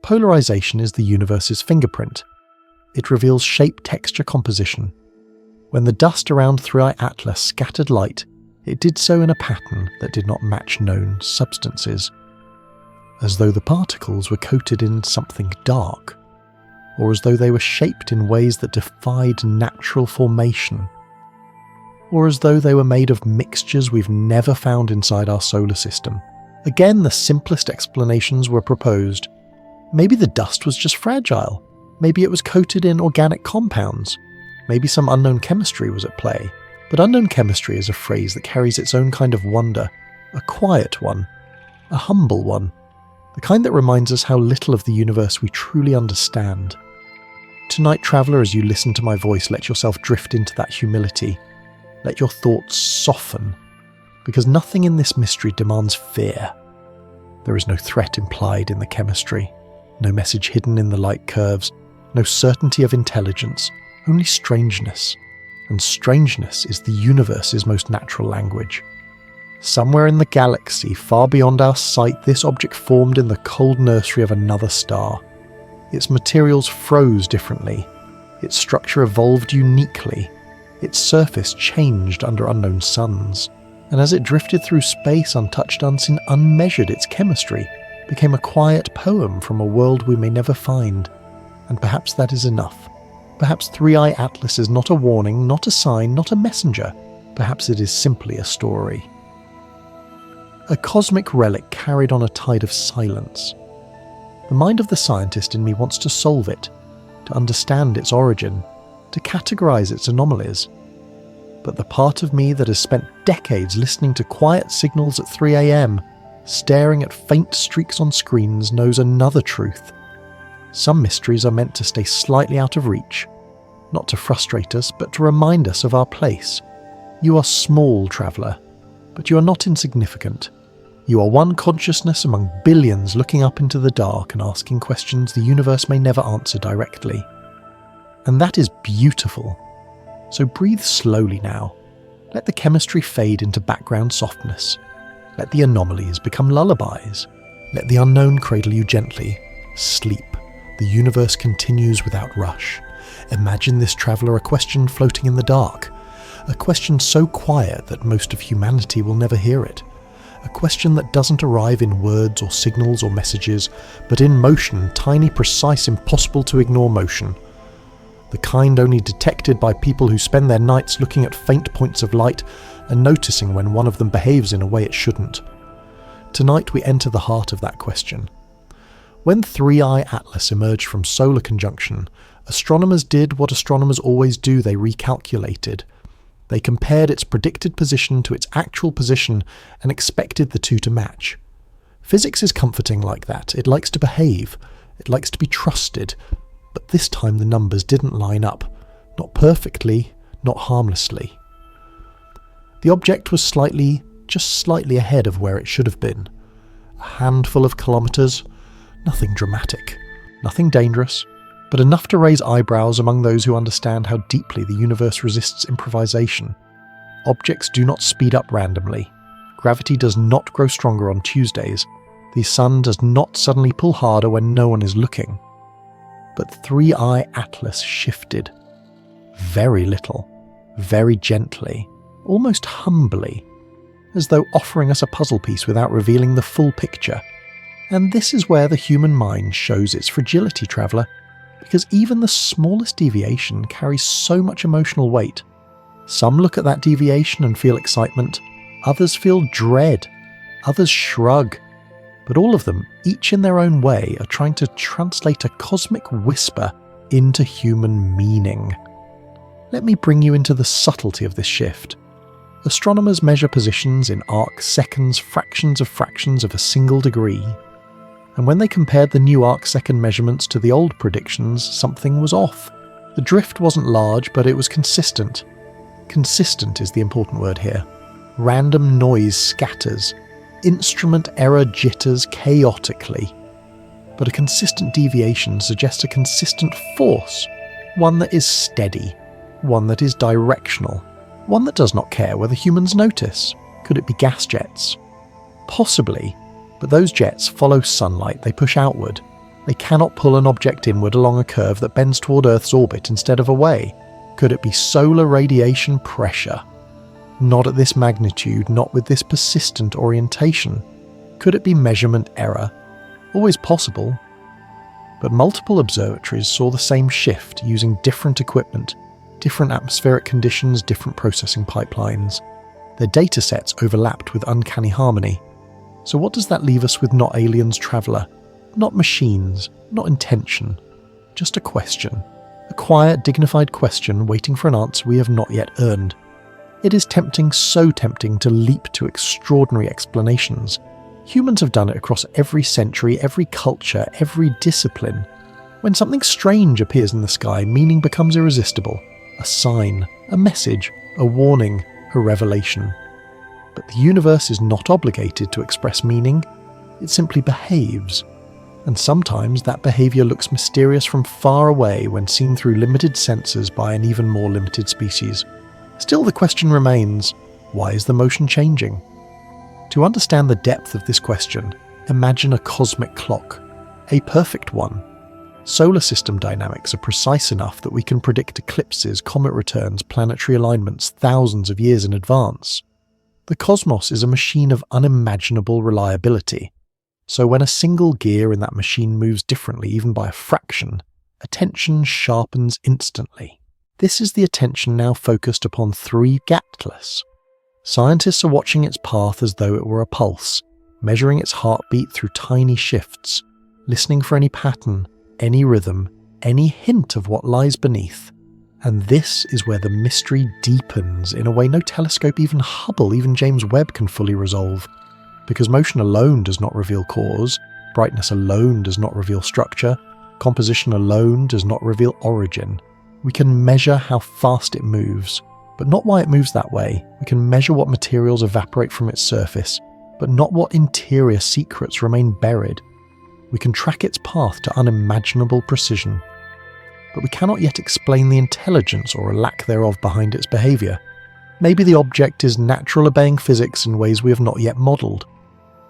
Polarization is the universe's fingerprint. It reveals shape, texture, composition. When the dust around 3I Atlas scattered light, it did so in a pattern that did not match known substances. As though the particles were coated in something dark, or as though they were shaped in ways that defied natural formation, or as though they were made of mixtures we've never found inside our solar system. Again, the simplest explanations were proposed. Maybe the dust was just fragile. Maybe it was coated in organic compounds. Maybe some unknown chemistry was at play. But unknown chemistry is a phrase that carries its own kind of wonder, a quiet one, a humble one. The kind that reminds us how little of the universe we truly understand. Tonight, traveller, as you listen to my voice, let yourself drift into that humility. Let your thoughts soften, because nothing in this mystery demands fear. There is no threat implied in the chemistry, no message hidden in the light curves, no certainty of intelligence, only strangeness. And strangeness is the universe's most natural language. Somewhere in the galaxy, far beyond our sight, this object formed in the cold nursery of another star. Its materials froze differently. Its structure evolved uniquely. Its surface changed under unknown suns. And as it drifted through space, untouched, unseen, unmeasured, its chemistry became a quiet poem from a world we may never find. And perhaps that is enough. Perhaps 3I Atlas is not a warning, not a sign, not a messenger. Perhaps it is simply a story. A cosmic relic carried on a tide of silence. The mind of the scientist in me wants to solve it, to understand its origin, to categorize its anomalies. But the part of me that has spent decades listening to quiet signals at 3 a.m, staring at faint streaks on screens, knows another truth. Some mysteries are meant to stay slightly out of reach, not to frustrate us, but to remind us of our place. You are small, traveller, but you are not insignificant. You are one consciousness among billions looking up into the dark and asking questions the universe may never answer directly. And that is beautiful. So breathe slowly now. Let the chemistry fade into background softness. Let the anomalies become lullabies. Let the unknown cradle you gently. Sleep. The universe continues without rush. Imagine this traveller a question floating in the dark. A question so quiet that most of humanity will never hear it. A question that doesn't arrive in words or signals or messages, but in motion, tiny, precise, impossible to ignore motion. the kind only detected by people who spend their nights looking at faint points of light and noticing when one of them behaves in a way it shouldn't. Tonight we enter the heart of that question. When 3I Atlas emerged from solar conjunction, astronomers did what astronomers always do: they recalculated. They compared its predicted position to its actual position and expected the two to match. Physics is comforting like that. It likes to behave. It likes to be trusted. But this time the numbers didn't line up. Not perfectly, not harmlessly. The object was just slightly ahead of where it should have been. A handful of kilometres. Nothing dramatic. Nothing dangerous. But enough to raise eyebrows among those who understand how deeply the universe resists improvisation. Objects do not speed up randomly. Gravity does not grow stronger on Tuesdays. The sun does not suddenly pull harder when no one is looking. But 3I Atlas shifted. Very little. Very gently. Almost humbly. As though offering us a puzzle piece without revealing the full picture. And this is where the human mind shows its fragility, traveller. Because even the smallest deviation carries so much emotional weight. Some look at that deviation and feel excitement. Others feel dread. Others shrug. But all of them, each in their own way, are trying to translate a cosmic whisper into human meaning. Let me bring you into the subtlety of this shift. Astronomers measure positions in arc seconds, fractions of a single degree. And when they compared the new arc-second measurements to the old predictions, something was off. The drift wasn't large, but it was consistent. Consistent is the important word here. Random noise scatters. Instrument error jitters chaotically. But a consistent deviation suggests a consistent force. One that is steady. One that is directional. One that does not care whether humans notice. Could it be gas jets? Possibly. But those jets follow sunlight, they push outward. They cannot pull an object inward along a curve that bends toward Earth's orbit instead of away. Could it be solar radiation pressure? Not at this magnitude, not with this persistent orientation. Could it be measurement error? Always possible. But multiple observatories saw the same shift using different equipment, different atmospheric conditions, different processing pipelines. Their datasets overlapped with uncanny harmony. So what does that leave us with? Not aliens, traveller, not machines, not intention, just a question. A quiet, dignified question waiting for an answer we have not yet earned. It is tempting, so tempting, to leap to extraordinary explanations. Humans have done it across every century, every culture, every discipline. When something strange appears in the sky, meaning becomes irresistible. A sign, a message, a warning, a revelation. But the universe is not obligated to express meaning, it simply behaves. And sometimes that behaviour looks mysterious from far away when seen through limited senses by an even more limited species. Still the question remains, why is the motion changing? To understand the depth of this question, imagine a cosmic clock, a perfect one. Solar system dynamics are precise enough that we can predict eclipses, comet returns, planetary alignments thousands of years in advance. The cosmos is a machine of unimaginable reliability. So when a single gear in that machine moves differently even by a fraction, attention sharpens instantly. This is the attention now focused upon 3I Atlas. Scientists are watching its path as though it were a pulse, measuring its heartbeat through tiny shifts, listening for any pattern, any rhythm, any hint of what lies beneath. And this is where the mystery deepens in a way no telescope, even Hubble, even James Webb can fully resolve. Because motion alone does not reveal cause, brightness alone does not reveal structure, composition alone does not reveal origin. We can measure how fast it moves, but not why it moves that way. We can measure what materials evaporate from its surface, but not what interior secrets remain buried. We can track its path to unimaginable precision. But we cannot yet explain the intelligence or a lack thereof behind its behaviour. Maybe the object is natural obeying physics in ways we have not yet modelled.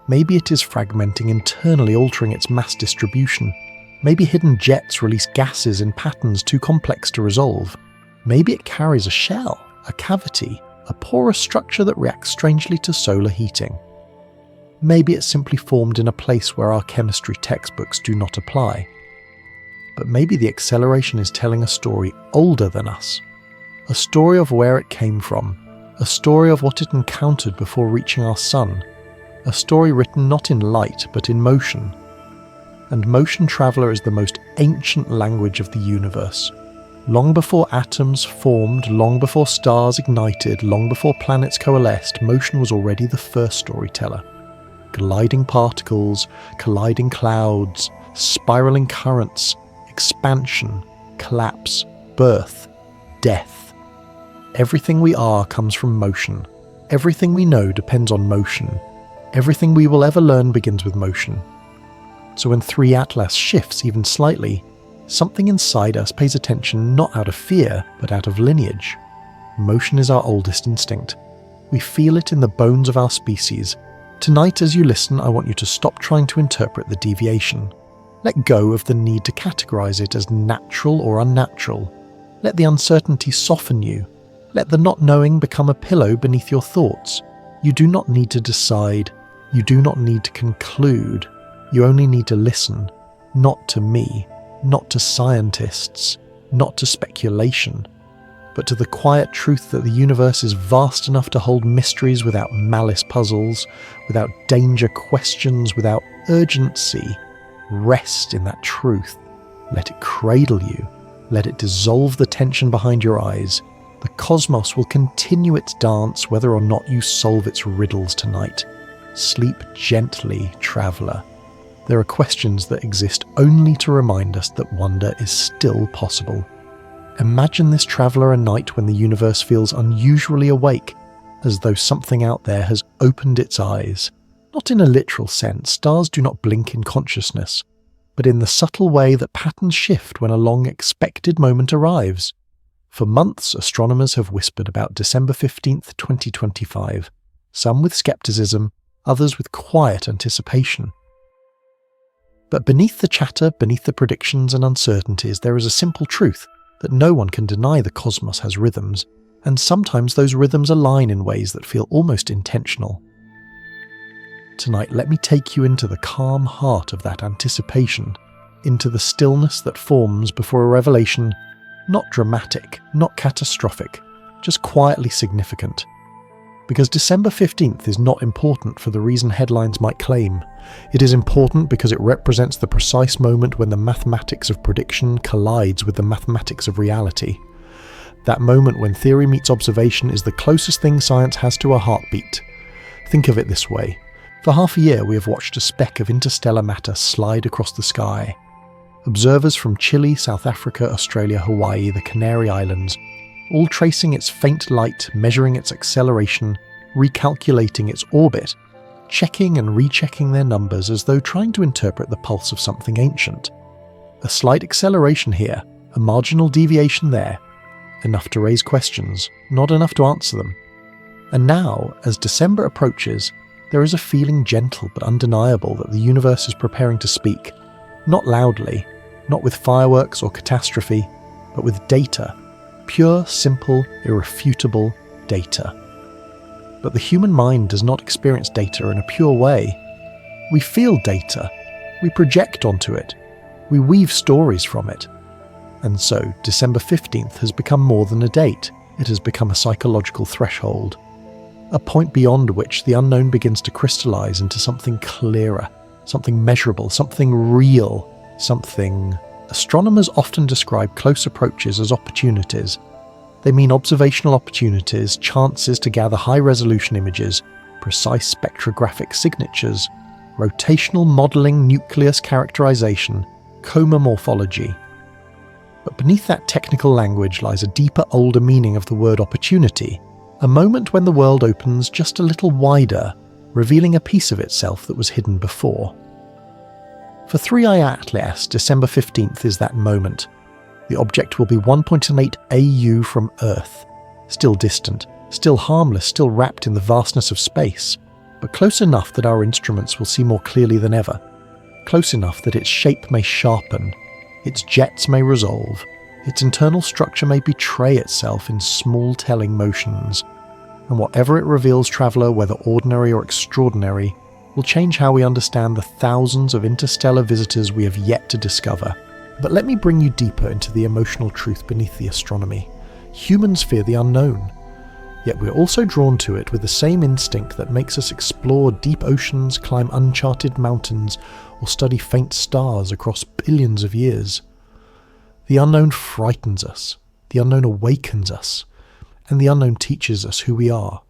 Maybe it is fragmenting, internally altering its mass distribution. Maybe hidden jets release gases in patterns too complex to resolve. Maybe it carries a shell, a cavity, a porous structure that reacts strangely to solar heating. Maybe it's simply formed in a place where our chemistry textbooks do not apply. but maybe the acceleration is telling a story older than us. A story of where it came from, a story of what it encountered before reaching our sun, a story written not in light but in motion. And motion traveller is the most ancient language of the universe. Long before atoms formed, long before stars ignited, long before planets coalesced, motion was already the first storyteller. Gliding particles, colliding clouds, spiraling currents, expansion, collapse, birth, death. Everything we are comes from motion. Everything we know depends on motion. Everything we will ever learn begins with motion. So when 3 Atlas shifts even slightly, something inside us pays attention not out of fear, but out of lineage. Motion is our oldest instinct. We feel it in the bones of our species. Tonight, as you listen, I want you to stop trying to interpret the deviation. Let go of the need to categorize it as natural or unnatural. Let the uncertainty soften you. Let the not knowing become a pillow beneath your thoughts. You do not need to decide. You do not need to conclude. You only need to listen, not to me, not to scientists, not to speculation, but to the quiet truth that the universe is vast enough to hold mysteries without malice puzzles, without danger questions, without urgency. Rest in that truth. Let it cradle you. Let it dissolve the tension behind your eyes. The cosmos will continue its dance whether or not you solve its riddles tonight. Sleep gently, traveller. There are questions that exist only to remind us that wonder is still possible. Imagine this traveller a night when the universe feels unusually awake, as though something out there has opened its eyes. Not in a literal sense, stars do not blink in consciousness, but in the subtle way that patterns shift when a long expected moment arrives. For months, astronomers have whispered about December 15th, 2025, some with skepticism, others with quiet anticipation. But beneath the chatter, beneath the predictions and uncertainties, there is a simple truth that no one can deny the cosmos has rhythms, and sometimes those rhythms align in ways that feel almost intentional. Tonight, let me take you into the calm heart of that anticipation, into the stillness that forms before a revelation, not dramatic, not catastrophic, just quietly significant. Because December 15th is not important for the reason headlines might claim. It is important because it represents the precise moment when the mathematics of prediction collides with the mathematics of reality. That moment when theory meets observation is the closest thing science has to a heartbeat. Think of it this way. For half a year we have watched a speck of interstellar matter slide across the sky. Observers from Chile, South Africa, Australia, Hawaii, the Canary Islands, all tracing its faint light, measuring its acceleration, recalculating its orbit, checking and rechecking their numbers as though trying to interpret the pulse of something ancient. A slight acceleration here, a marginal deviation there, enough to raise questions, not enough to answer them. And now, as December approaches, there is a feeling gentle but undeniable that the universe is preparing to speak, not loudly, not with fireworks or catastrophe, but with data. Pure, simple, irrefutable data. But the human mind does not experience data in a pure way. We feel data. We project onto it. We weave stories from it. And so, December 15th has become more than a date. It has become a psychological threshold. A point beyond which the unknown begins to crystallize into something clearer, something measurable, something real, something... Astronomers often describe close approaches as opportunities. They mean observational opportunities, chances to gather high-resolution images, precise spectrographic signatures, rotational modelling, nucleus characterization, coma morphology. But beneath that technical language lies a deeper, older meaning of the word opportunity, a moment when the world opens just a little wider, revealing a piece of itself that was hidden before. For 3i Atlas, December 15th is that moment. The object will be 1.8 AU from Earth, still distant, still harmless, still wrapped in the vastness of space, but close enough that our instruments will see more clearly than ever, close enough that its shape may sharpen, its jets may resolve, its internal structure may betray itself in small telling motions, and whatever it reveals, traveller, whether ordinary or extraordinary, will change how we understand the thousands of interstellar visitors we have yet to discover. But let me bring you deeper into the emotional truth beneath the astronomy. Humans fear the unknown, yet we're also drawn to it with the same instinct that makes us explore deep oceans, climb uncharted mountains, or study faint stars across billions of years. The unknown frightens us, the unknown awakens us, and the unknown teaches us who we are,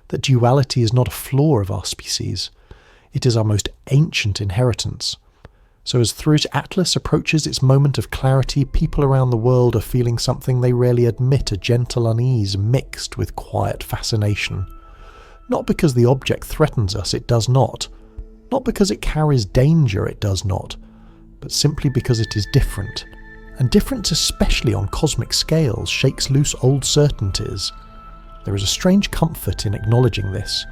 that duality is not a flaw of our species, it is our most ancient inheritance. So as Thru's Atlas approaches its moment of clarity, people around the world are feeling something they rarely admit, a gentle unease mixed with quiet fascination. Not because the object threatens us, it does not. Not because it carries danger, it does not. But simply because it is different. And difference, especially on cosmic scales, shakes loose old certainties. There is a strange comfort in acknowledging this.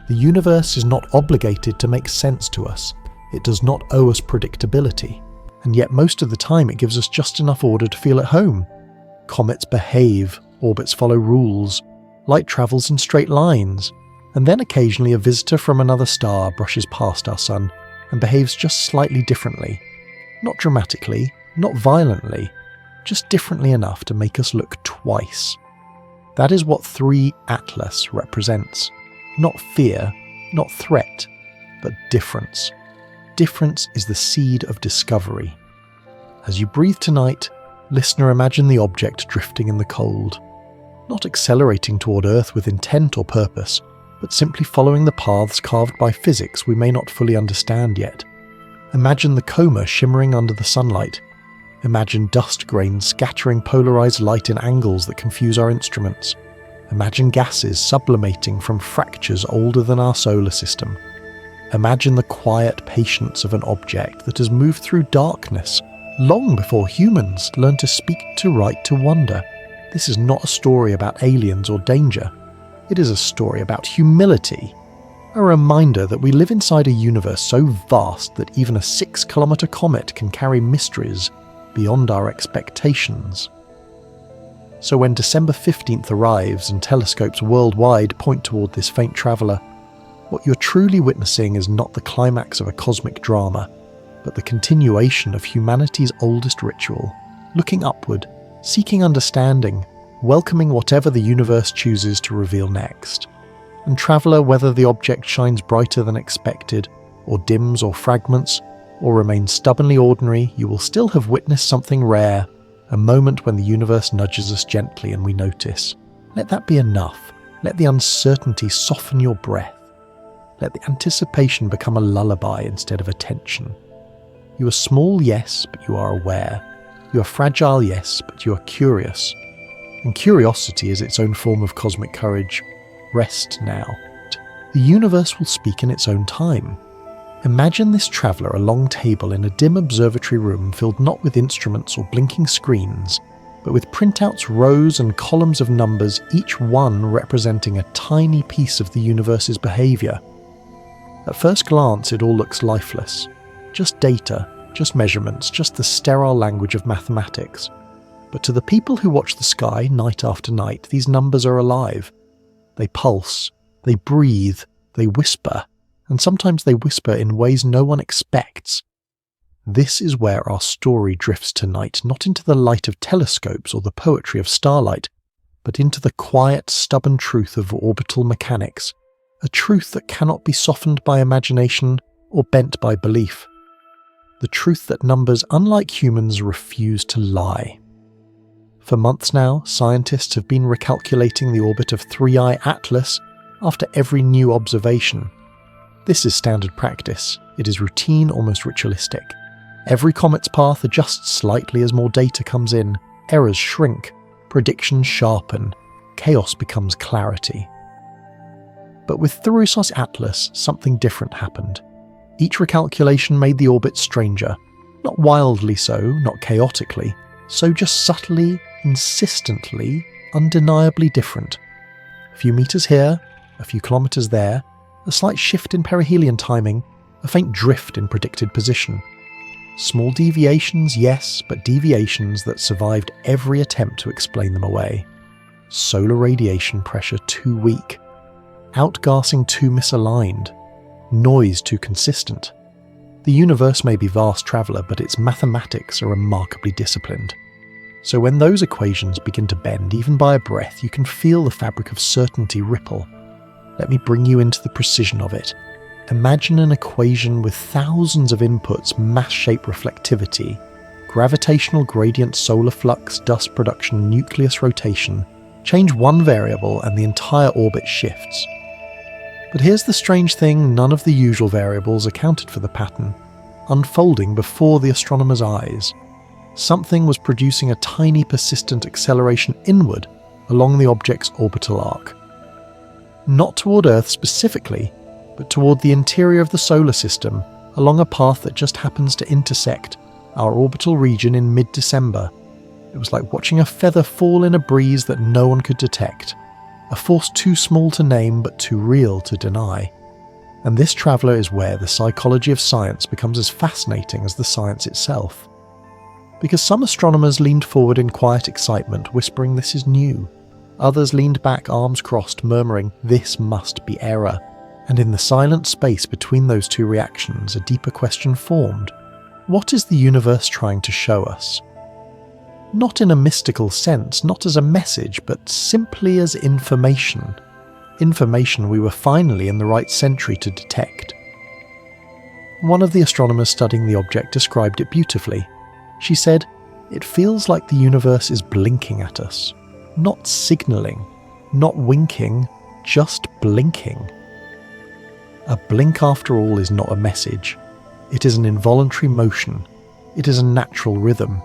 The universe is not obligated to make sense to us. It does not owe us predictability, and yet most of the time it gives us just enough order to feel at home. Comets behave, orbits follow rules, light travels in straight lines, and then occasionally a visitor from another star brushes past our sun and behaves just slightly differently. Not dramatically, not violently, just differently enough to make us look twice. That is what 3 Atlas represents. Not fear, not threat, but difference. Difference is the seed of discovery. As you breathe tonight, listener, imagine the object drifting in the cold, not accelerating toward Earth with intent or purpose, but simply following the paths carved by physics we may not fully understand yet. Imagine the coma shimmering under the sunlight. Imagine dust grains scattering polarized light in angles that confuse our instruments. Imagine gases sublimating from fractures older than our solar system. Imagine the quiet patience of an object that has moved through darkness long before humans learned to speak, to write, to wonder. This is not a story about aliens or danger. It is a story about humility. A reminder that we live inside a universe so vast that even a 6-kilometer comet can carry mysteries beyond our expectations. So when December 15th arrives and telescopes worldwide point toward this faint traveller, what you're truly witnessing is not the climax of a cosmic drama, but the continuation of humanity's oldest ritual, looking upward, seeking understanding, welcoming whatever the universe chooses to reveal next. And traveller, whether the object shines brighter than expected, or dims or fragments, or remains stubbornly ordinary, you will still have witnessed something rare, a moment when the universe nudges us gently and we notice. Let that be enough. Let the uncertainty soften your breath. Let the anticipation become a lullaby instead of a tension. You are small, yes, but you are aware. You are fragile, yes, but you are curious. And curiosity is its own form of cosmic courage. Rest now. The universe will speak in its own time. Imagine this traveller a long table in a dim observatory room filled not with instruments or blinking screens, but with printouts, rows and columns of numbers, each one representing a tiny piece of the universe's behaviour. At first glance, it all looks lifeless. Just data, just measurements, just the sterile language of mathematics. But to the people who watch the sky night after night, these numbers are alive. They pulse, they breathe, they whisper, and sometimes they whisper in ways no one expects. This is where our story drifts tonight, not into the light of telescopes or the poetry of starlight, but into the quiet, stubborn truth of orbital mechanics, a truth that cannot be softened by imagination or bent by belief. The truth that numbers, unlike humans, refuse to lie. For months now, scientists have been recalculating the orbit of 3I Atlas after every new observation. This is standard practice. It is routine, almost ritualistic. Every comet's path adjusts slightly as more data comes in. Errors shrink, predictions sharpen, chaos becomes clarity. But with Thru's Atlas, something different happened. Each recalculation made the orbit stranger. Not wildly so, not chaotically, so just subtly, insistently, undeniably different. A few meters here, a few kilometers there, a slight shift in perihelion timing, a faint drift in predicted position. Small deviations, yes, but deviations that survived every attempt to explain them away. Solar radiation pressure too weak. Outgassing too misaligned. Noise too consistent. The universe may be vast, traveller, but its mathematics are remarkably disciplined. So when those equations begin to bend, even by a breath, you can feel the fabric of certainty ripple. Let me bring you into the precision of it. Imagine an equation with thousands of inputs: mass-shape reflectivity, gravitational gradient, solar flux, dust production, nucleus rotation. Change one variable and the entire orbit shifts. But here's the strange thing: none of the usual variables accounted for the pattern. Unfolding before the astronomer's eyes, something was producing a tiny persistent acceleration inward along the object's orbital arc. Not toward Earth specifically, but toward the interior of the solar system, along a path that just happens to intersect our orbital region in mid-December. It was like watching a feather fall in a breeze that no one could detect, a force too small to name but too real to deny. And this traveller is where the psychology of science becomes as fascinating as the science itself. Because some astronomers leaned forward in quiet excitement, whispering this is new. Others leaned back, arms crossed, murmuring this must be error. And in the silent space between those two reactions, a deeper question formed. What is the universe trying to show us? Not in a mystical sense, not as a message, but simply as information. Information we were finally in the right century to detect. One of the astronomers studying the object described it beautifully. She said, "It feels like the universe is blinking at us. Not signalling, not winking, just blinking." A blink, after all, is not a message. It is an involuntary motion. It is a natural rhythm.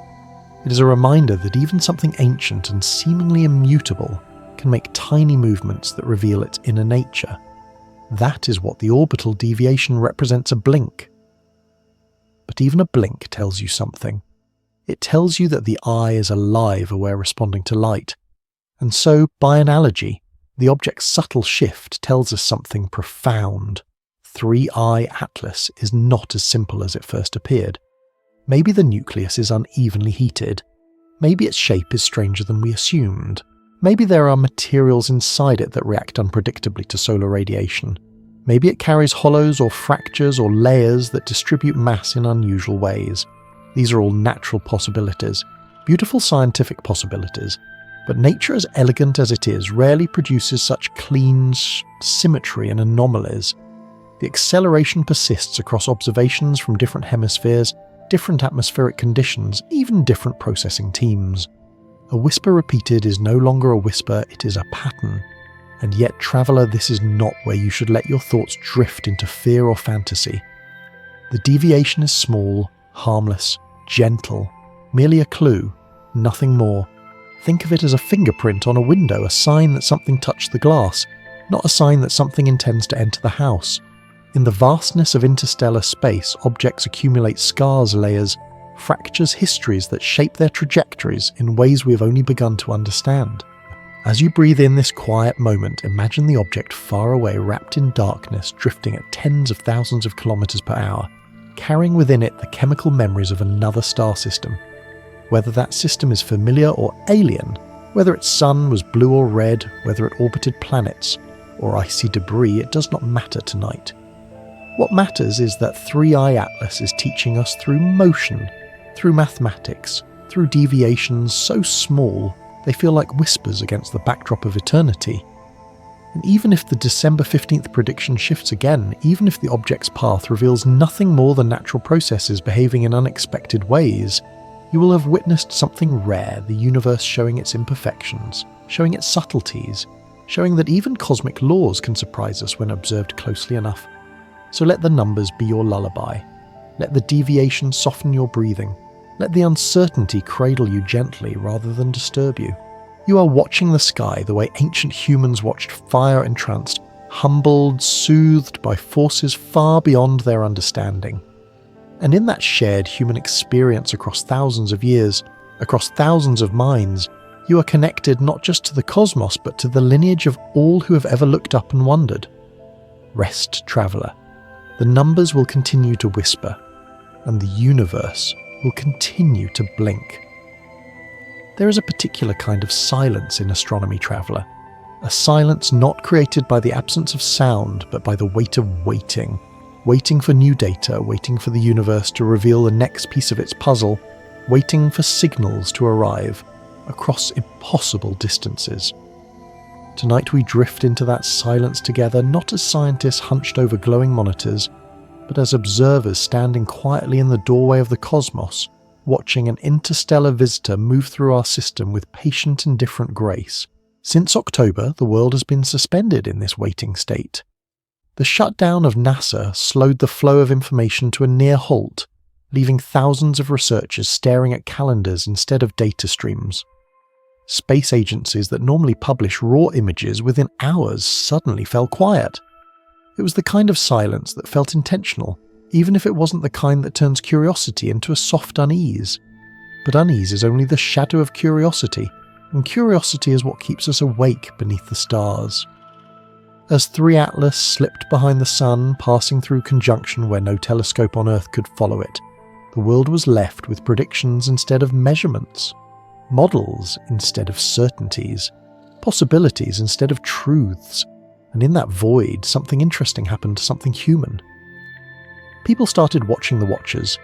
It is a reminder that even something ancient and seemingly immutable can make tiny movements that reveal its inner nature. That is what the orbital deviation represents: a blink. But even a blink tells you something. It tells you that the eye is alive, aware, responding to light. And so, by analogy, the object's subtle shift tells us something profound. 3-eye Atlas is not as simple as it first appeared. Maybe the nucleus is unevenly heated. Maybe its shape is stranger than we assumed. Maybe there are materials inside it that react unpredictably to solar radiation. Maybe it carries hollows or fractures or layers that distribute mass in unusual ways. These are all natural possibilities, beautiful scientific possibilities, but nature, as elegant as it is, rarely produces such clean symmetry and anomalies. The acceleration persists across observations from different hemispheres, different atmospheric conditions, even different processing teams. A whisper repeated is no longer a whisper, it is a pattern. And yet, traveller, this is not where you should let your thoughts drift into fear or fantasy. The deviation is small, harmless, gentle, merely a clue, nothing more. Think of it as a fingerprint on a window, a sign that something touched the glass, not a sign that something intends to enter the house. In the vastness of interstellar space, objects accumulate scars, layers, fractures, histories that shape their trajectories in ways we have only begun to understand. As you breathe in this quiet moment, imagine the object far away, wrapped in darkness, drifting at tens of thousands of kilometers per hour, carrying within it the chemical memories of another star system. Whether that system is familiar or alien, whether its sun was blue or red, whether it orbited planets or icy debris, it does not matter tonight. What matters is that 3-eye Atlas is teaching us through motion, through mathematics, through deviations so small they feel like whispers against the backdrop of eternity. And even if the December 15th prediction shifts again, even if the object's path reveals nothing more than natural processes behaving in unexpected ways, you will have witnessed something rare, the universe showing its imperfections, showing its subtleties, showing that even cosmic laws can surprise us when observed closely enough. So let the numbers be your lullaby. Let the deviation soften your breathing. Let the uncertainty cradle you gently rather than disturb you. You are watching the sky the way ancient humans watched fire entranced, humbled, soothed by forces far beyond their understanding. And in that shared human experience across thousands of years, across thousands of minds, you are connected not just to the cosmos but to the lineage of all who have ever looked up and wondered. Rest, traveller. The numbers will continue to whisper, and the universe will continue to blink. There is a particular kind of silence in astronomy, traveller. A silence not created by the absence of sound, but by the weight of waiting. waiting for new data, waiting for the universe to reveal the next piece of its puzzle, waiting for signals to arrive across impossible distances. Tonight we drift into that silence together, not as scientists hunched over glowing monitors, but as observers standing quietly in the doorway of the cosmos, watching an interstellar visitor move through our system with patient and indifferent grace. Since October, the world has been suspended in this waiting state. The shutdown of NASA slowed the flow of information to a near halt, leaving thousands of researchers staring at calendars instead of data streams. Space agencies that normally publish raw images within hours suddenly fell quiet. It was the kind of silence that felt intentional, even if it wasn't the kind that turns curiosity into a soft unease. But unease is only the shadow of curiosity, and curiosity is what keeps us awake beneath the stars. As 3 Atlas slipped behind the sun, passing through conjunction where no telescope on Earth could follow it, the world was left with predictions instead of measurements, models instead of certainties, possibilities instead of truths, and in that void, something interesting happened to something human. People started watching the watchers.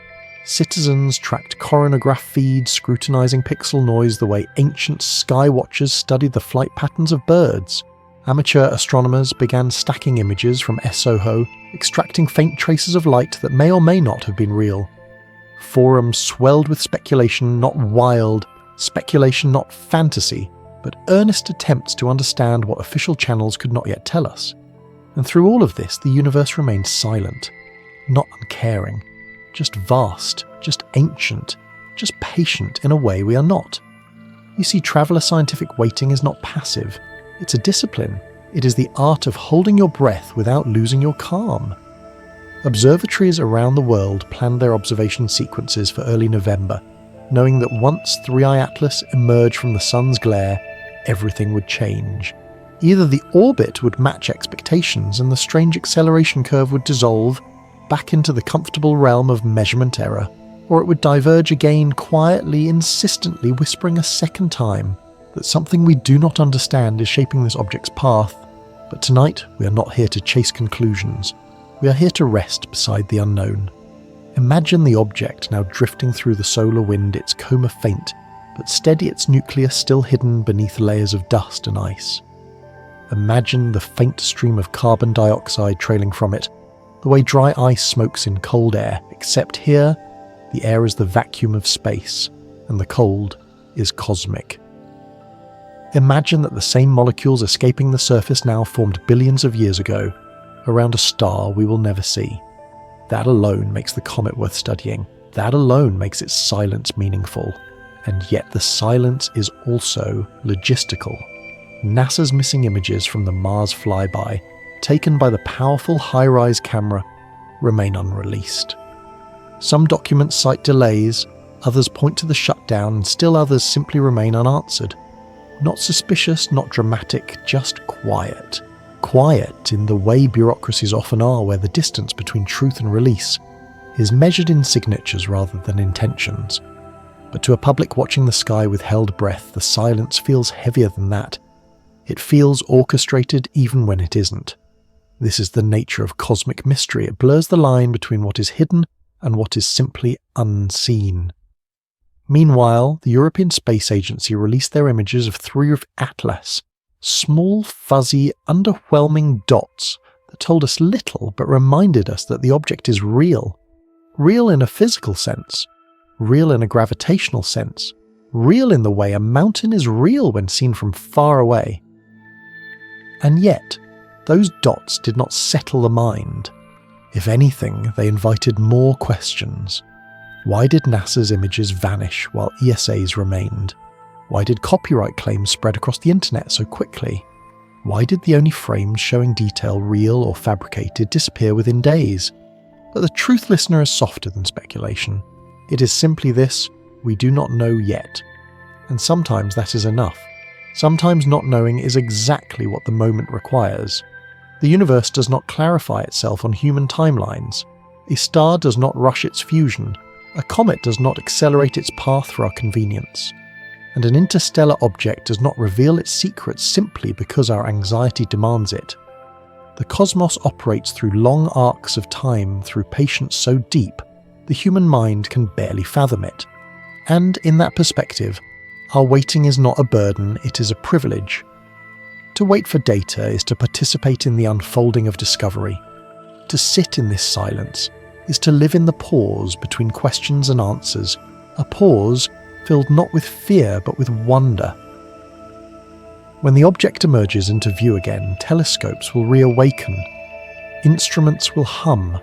Citizens tracked coronagraph feeds, scrutinizing pixel noise the way ancient sky watchers studied the flight patterns of birds. Amateur astronomers began stacking images from SOHO, extracting faint traces of light that may or may not have been real. Forums swelled with speculation, not wild, speculation not fantasy, but earnest attempts to understand what official channels could not yet tell us. And through all of this, the universe remained silent, not uncaring, just vast, just ancient, just patient in a way we are not. You see, traveller scientific waiting is not passive. It's a discipline. It is the art of holding your breath without losing your calm. Observatories around the world planned their observation sequences for early November, knowing that once 3I Atlas emerged from the sun's glare, everything would change. Either the orbit would match expectations and the strange acceleration curve would dissolve back into the comfortable realm of measurement error, or it would diverge again quietly, insistently whispering a second time that something we do not understand is shaping this object's path. But tonight, we are not here to chase conclusions. We are here to rest beside the unknown. Imagine the object now drifting through the solar wind, its coma faint, but steady, its nucleus still hidden beneath layers of dust and ice. Imagine the faint stream of carbon dioxide trailing from it, the way dry ice smokes in cold air, except here, the air is the vacuum of space, and the cold is cosmic. Imagine that the same molecules escaping the surface now formed billions of years ago, around a star we will never see. That alone makes the comet worth studying. That alone makes its silence meaningful. And yet the silence is also logistical. NASA's missing images from the Mars flyby, taken by the powerful high-rise camera, remain unreleased. Some documents cite delays, others point to the shutdown, and still others simply remain unanswered. Not suspicious, not dramatic, just quiet. Quiet in the way bureaucracies often are, where the distance between truth and release is measured in signatures rather than intentions. But to a public watching the sky with held breath, the silence feels heavier than that. It feels orchestrated even when it isn't. This is the nature of cosmic mystery. It blurs the line between what is hidden and what is simply unseen. Meanwhile, the European Space Agency released their images of 3 Atlas, small, fuzzy, underwhelming dots that told us little but reminded us that the object is real. Real in a physical sense, real in a gravitational sense, real in the way a mountain is real when seen from far away. And yet, those dots did not settle the mind. If anything, they invited more questions. Why did NASA's images vanish while ESA's remained? Why did copyright claims spread across the internet so quickly? Why did the only frames showing detail, real or fabricated, disappear within days? But the truth listener is softer than speculation. It is simply this: we do not know yet. And sometimes that is enough. Sometimes not knowing is exactly what the moment requires. The universe does not clarify itself on human timelines. A star does not rush its fusion. A comet does not accelerate its path for our convenience. And an interstellar object does not reveal its secrets simply because our anxiety demands it. The cosmos operates through long arcs of time through patience so deep, the human mind can barely fathom it. And in that perspective, our waiting is not a burden, it is a privilege. To wait for data is to participate in the unfolding of discovery. To sit in this silence is to live in the pause between questions and answers, a pause filled not with fear but with wonder. When the object emerges into view again, telescopes will reawaken, instruments will hum,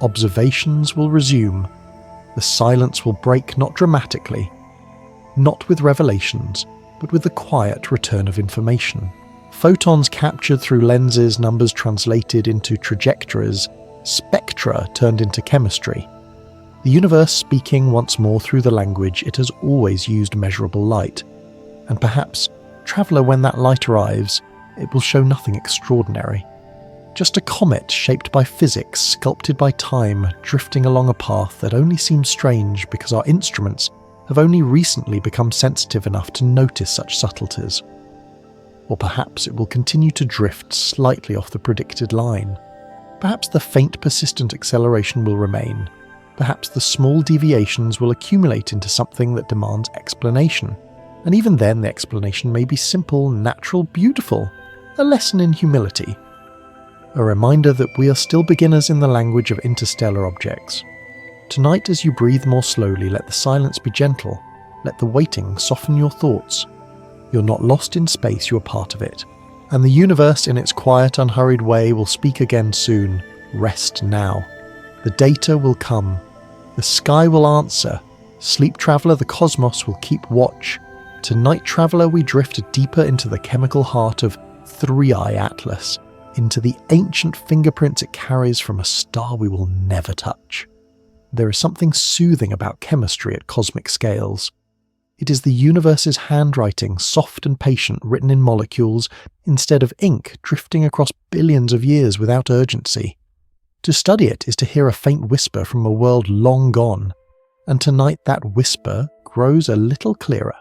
observations will resume, the silence will break not dramatically, not with revelations, but with the quiet return of information. Photons captured through lenses, numbers translated into trajectories, spectra turned into chemistry. The universe speaking once more through the language it has always used measurable light. And perhaps, traveller, when that light arrives, it will show nothing extraordinary. Just a comet shaped by physics, sculpted by time, drifting along a path that only seems strange because our instruments have only recently become sensitive enough to notice such subtleties. Or perhaps it will continue to drift slightly off the predicted line. Perhaps the faint persistent acceleration will remain. Perhaps the small deviations will accumulate into something that demands explanation. And even then the explanation may be simple, natural, beautiful, a lesson in humility. A reminder that we are still beginners in the language of interstellar objects. Tonight, as you breathe more slowly, let the silence be gentle. Let the waiting soften your thoughts. You're not lost in space, you're part of it. And the universe in its quiet, unhurried way will speak again soon. Rest now. The data will come. The sky will answer. Sleep traveller, the cosmos will keep watch. Tonight, traveller, we drift deeper into the chemical heart of Three-Eye Atlas, into the ancient fingerprints it carries from a star we will never touch. There is something soothing about chemistry at cosmic scales. It is the universe's handwriting, soft and patient, written in molecules, instead of ink drifting across billions of years without urgency. To study it is to hear a faint whisper from a world long gone, and tonight that whisper grows a little clearer.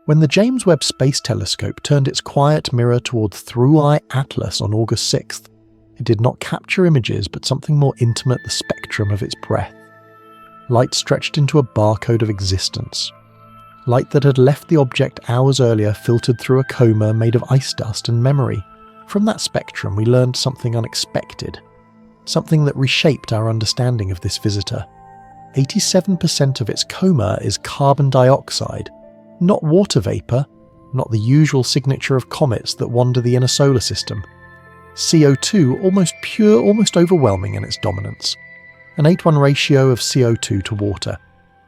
When the James Webb Space Telescope turned its quiet mirror toward Three-Eye Atlas on August 6th, it did not capture images but something more intimate, the spectrum of its breath. Light stretched into a barcode of existence. Light that had left the object hours earlier filtered through a coma made of ice dust and memory. From that spectrum we learned something unexpected, something that reshaped our understanding of this visitor. 87% of its coma is carbon dioxide, not water vapour, not the usual signature of comets that wander the inner solar system. CO2, almost pure, almost overwhelming in its dominance. An 8:1 ratio of CO2 to water.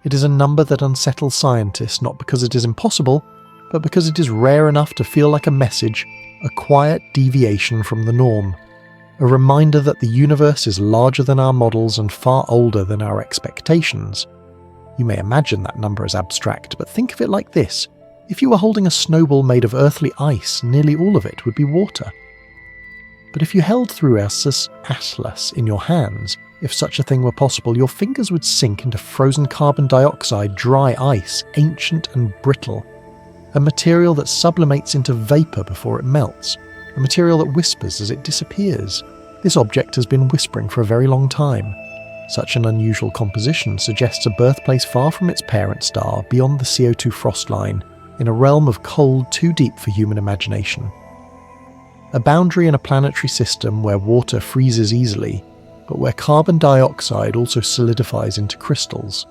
It is a number that unsettles scientists not because it is impossible, but because it is rare enough to feel like a message, a quiet deviation from the norm. A reminder that the universe is larger than our models and far older than our expectations. You may imagine that number as abstract, but think of it like this. If you were holding a snowball made of earthly ice, nearly all of it would be water. But if you held Three-Eye Atlas in your hands, if such a thing were possible, your fingers would sink into frozen carbon dioxide, dry ice, ancient and brittle. A material that sublimates into vapour before it melts. A material that whispers as it disappears. This object has been whispering for a very long time. Such an unusual composition suggests a birthplace far from its parent star, beyond the CO2 frost line, in a realm of cold too deep for human imagination. A boundary in a planetary system where water freezes easily, but where carbon dioxide also solidifies into crystals.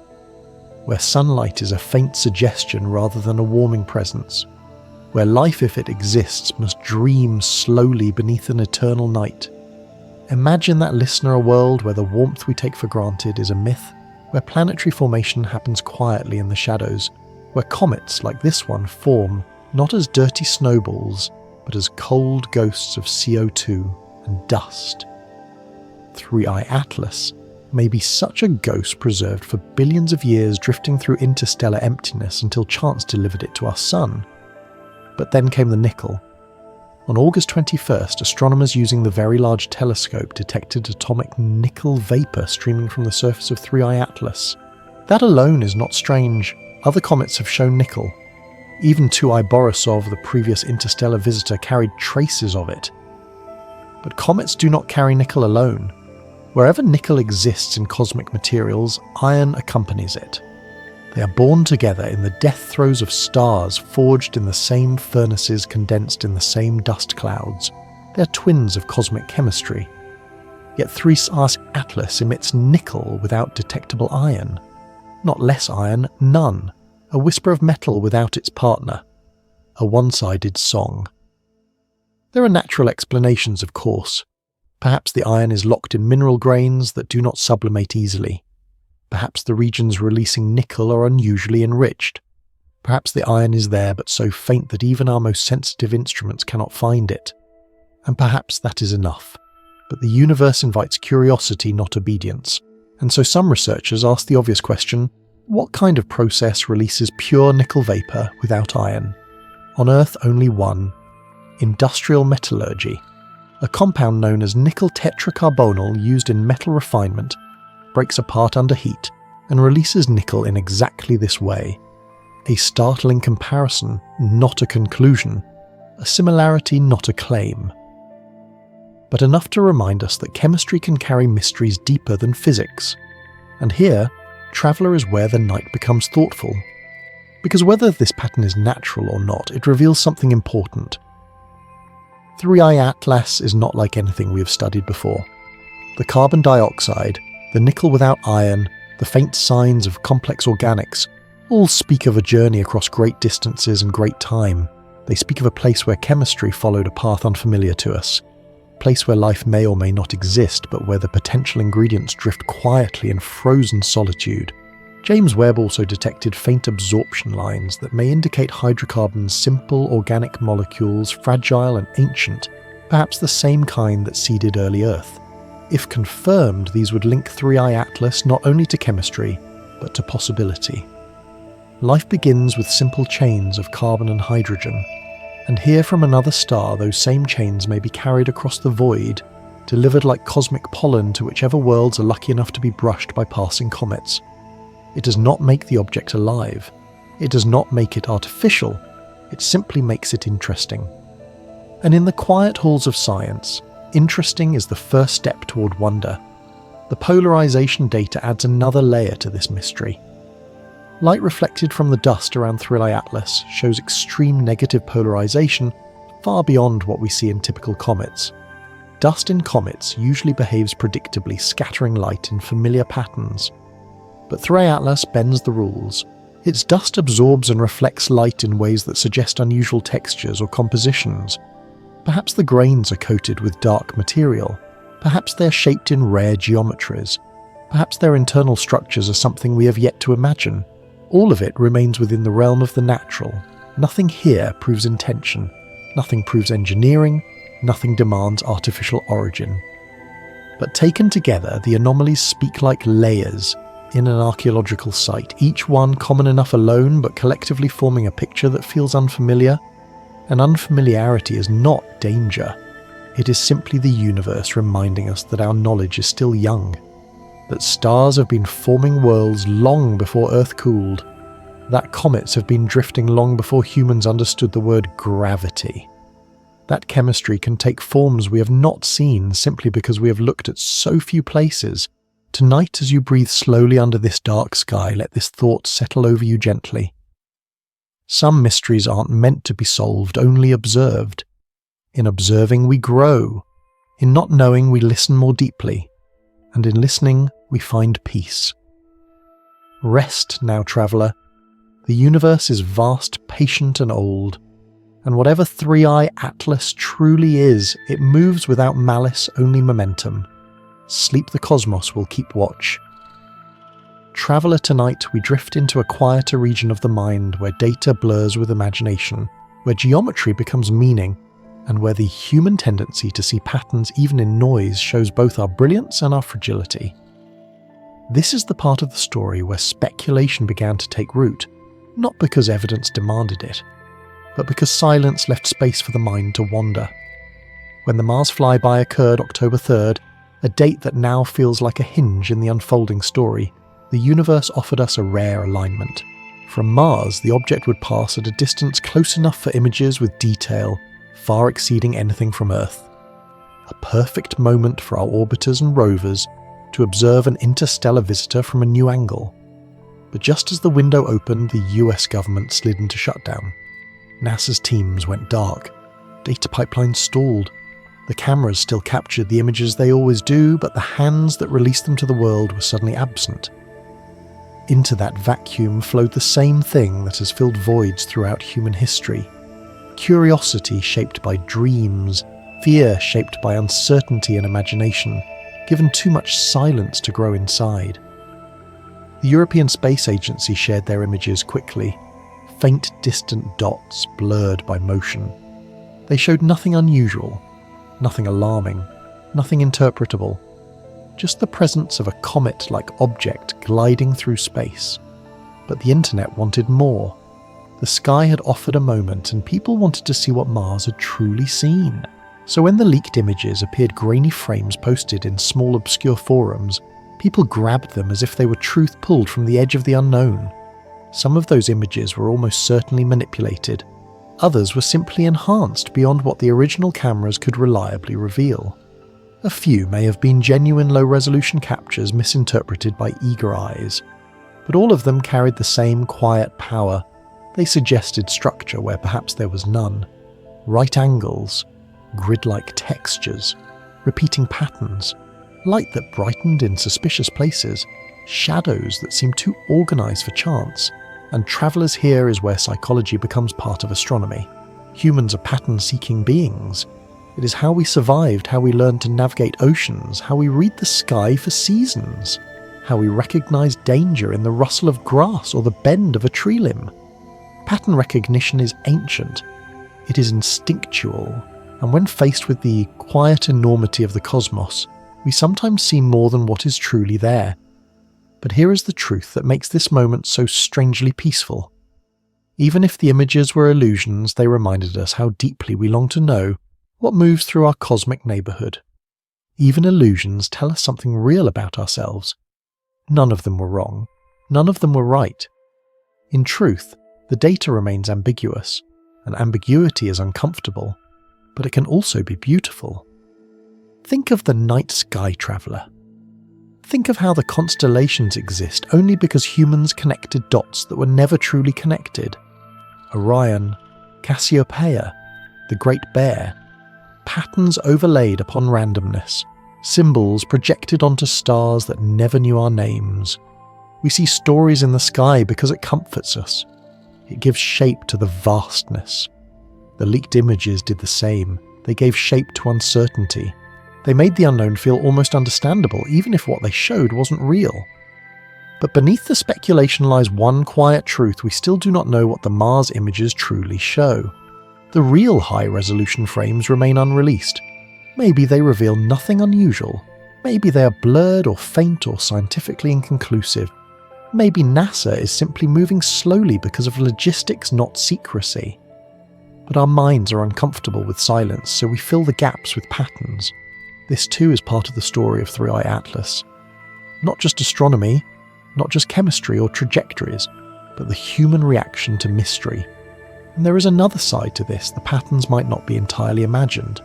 Where sunlight is a faint suggestion rather than a warming presence. Where life, if it exists, must dream slowly beneath an eternal night. Imagine that, listener, a world where the warmth we take for granted is a myth, where planetary formation happens quietly in the shadows, where comets like this one form not as dirty snowballs, but as cold ghosts of CO2 and dust. Three-Eye Atlas may be such a ghost preserved for billions of years, drifting through interstellar emptiness until chance delivered it to our sun. But then came the nickel. On August 21st, astronomers using the Very Large Telescope detected atomic nickel vapour streaming from the surface of Three-Eye Atlas. That alone is not strange. Other comets have shown nickel. Even 2I Borisov, the previous interstellar visitor, carried traces of it. But comets do not carry nickel alone. Wherever nickel exists in cosmic materials, iron accompanies it. They are born together in the death throes of stars forged in the same furnaces, condensed in the same dust clouds. They are twins of cosmic chemistry. Yet 3R's Atlas emits nickel without detectable iron. Not less iron, none. A whisper of metal without its partner. A one-sided song. There are natural explanations, of course. Perhaps the iron is locked in mineral grains that do not sublimate easily. Perhaps the regions releasing nickel are unusually enriched. Perhaps the iron is there but so faint that even our most sensitive instruments cannot find it. And perhaps that is enough. But the universe invites curiosity, not obedience. And so some researchers ask the obvious question, what kind of process releases pure nickel vapor without iron? On Earth, only one. Industrial metallurgy. A compound known as nickel tetracarbonyl used in metal refinement breaks apart under heat and releases nickel in exactly this way. A startling comparison, not a conclusion. A similarity, not a claim. But enough to remind us that chemistry can carry mysteries deeper than physics. And here, Traveller is where the night becomes thoughtful. Because whether this pattern is natural or not, it reveals something important. 3I Atlas is not like anything we have studied before. The carbon dioxide, the nickel without iron, the faint signs of complex organics, all speak of a journey across great distances and great time. They speak of a place where chemistry followed a path unfamiliar to us. A place where life may or may not exist, but where the potential ingredients drift quietly in frozen solitude. James Webb also detected faint absorption lines that may indicate hydrocarbons' simple organic molecules, fragile and ancient, perhaps the same kind that seeded early Earth. If confirmed, these would link 3I Atlas not only to chemistry, but to possibility. Life begins with simple chains of carbon and hydrogen, and here from another star those same chains may be carried across the void, delivered like cosmic pollen to whichever worlds are lucky enough to be brushed by passing comets. It does not make the object alive. It does not make it artificial. It simply makes it interesting. And in the quiet halls of science, interesting is the first step toward wonder. The polarization data adds another layer to this mystery. Light reflected from the dust around 3I Atlas shows extreme negative polarization far beyond what we see in typical comets. Dust in comets usually behaves predictably, scattering light in familiar patterns. But 3I Atlas bends the rules. Its dust absorbs and reflects light in ways that suggest unusual textures or compositions. Perhaps the grains are coated with dark material. Perhaps they are shaped in rare geometries. Perhaps their internal structures are something we have yet to imagine. All of it remains within the realm of the natural. Nothing here proves intention. Nothing proves engineering. Nothing demands artificial origin. But taken together, the anomalies speak like layers in an archaeological site, each one common enough alone but collectively forming a picture that feels unfamiliar. And unfamiliarity is not danger. It is simply the universe reminding us that our knowledge is still young, that stars have been forming worlds long before Earth cooled, that comets have been drifting long before humans understood the word gravity. That chemistry can take forms we have not seen simply because we have looked at so few places. Tonight, as you breathe slowly under this dark sky, let this thought settle over you gently. Some mysteries aren't meant to be solved, only observed. In observing, we grow. In not knowing, we listen more deeply. And in listening, we find peace. Rest now, traveller. The universe is vast, patient and old. And whatever 3I Atlas truly is, it moves without malice, only momentum. Sleep the cosmos will keep watch. Traveller, tonight we drift into a quieter region of the mind where data blurs with imagination, where geometry becomes meaning, and where the human tendency to see patterns even in noise shows both our brilliance and our fragility. This is the part of the story where speculation began to take root, not because evidence demanded it, but because silence left space for the mind to wander. When the Mars flyby occurred October 3rd, a date that now feels like a hinge in the unfolding story, the universe offered us a rare alignment. From Mars, the object would pass at a distance close enough for images with detail, far exceeding anything from Earth. a perfect moment for our orbiters and rovers to observe an interstellar visitor from a new angle. But just as the window opened, the US government slid into shutdown. NASA's teams went dark. Data pipelines stalled. The cameras still captured the images they always do, but the hands that released them to the world were suddenly absent. Into that vacuum flowed the same thing that has filled voids throughout human history. Curiosity shaped by dreams, fear shaped by uncertainty and imagination, given too much silence to grow inside. The European Space Agency shared their images quickly, faint distant dots blurred by motion. They showed nothing unusual, nothing alarming, nothing interpretable, just the presence of a comet-like object gliding through space. But the internet wanted more. The sky had offered a moment, and people wanted to see what Mars had truly seen. So when the leaked images appeared grainy frames posted in small obscure forums, people grabbed them as if they were truth pulled from the edge of the unknown. Some of those images were almost certainly manipulated. Others were simply enhanced beyond what the original cameras could reliably reveal. A few may have been genuine low-resolution captures misinterpreted by eager eyes, but all of them carried the same quiet power. They suggested structure where perhaps there was none, right angles, grid-like textures, repeating patterns, light that brightened in suspicious places, shadows that seemed too organized for chance. And travelers, here is where psychology becomes part of astronomy. Humans are pattern-seeking beings. It is how we survived, how we learned to navigate oceans, how we read the sky for seasons, how we recognize danger in the rustle of grass or the bend of a tree limb. Pattern recognition is ancient. It is instinctual, and when faced with the quiet enormity of the cosmos, we sometimes see more than what is truly there. But here is the truth that makes this moment so strangely peaceful. Even if the images were illusions, they reminded us how deeply we long to know what moves through our cosmic neighborhood. Even illusions tell us something real about ourselves. None of them were wrong. None of them were right. In truth, the data remains ambiguous, and ambiguity is uncomfortable, but it can also be beautiful. Think of the night sky traveler. Think of how the constellations exist only because humans connected dots that were never truly connected. Orion, Cassiopeia, the Great Bear. Patterns overlaid upon randomness. Symbols projected onto stars that never knew our names. We see stories in the sky because it comforts us. It gives shape to the vastness. The leaked images did the same. They gave shape to uncertainty. They made the unknown feel almost understandable, even if what they showed wasn't real. But beneath the speculation lies one quiet truth: we still do not know what the Mars images truly show. The real high-resolution frames remain unreleased. Maybe they reveal nothing unusual. Maybe they are blurred or faint or scientifically inconclusive. Maybe NASA is simply moving slowly because of logistics, not secrecy. But our minds are uncomfortable with silence, so we fill the gaps with patterns. This too is part of the story of 3i Atlas. Not just astronomy, not just chemistry or trajectories, but the human reaction to mystery. And there is another side to this: the patterns might not be entirely imagined.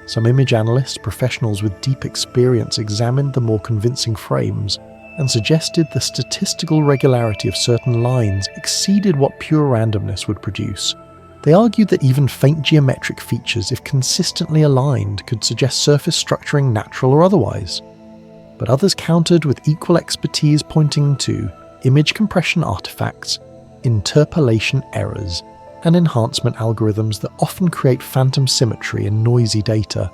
Some image analysts, professionals with deep experience, examined the more convincing frames and suggested the statistical regularity of certain lines exceeded what pure randomness would produce. They argued that even faint geometric features, if consistently aligned, could suggest surface structuring, natural or otherwise. But others countered with equal expertise, pointing to image compression artifacts, interpolation errors, and enhancement algorithms that often create phantom symmetry in noisy data.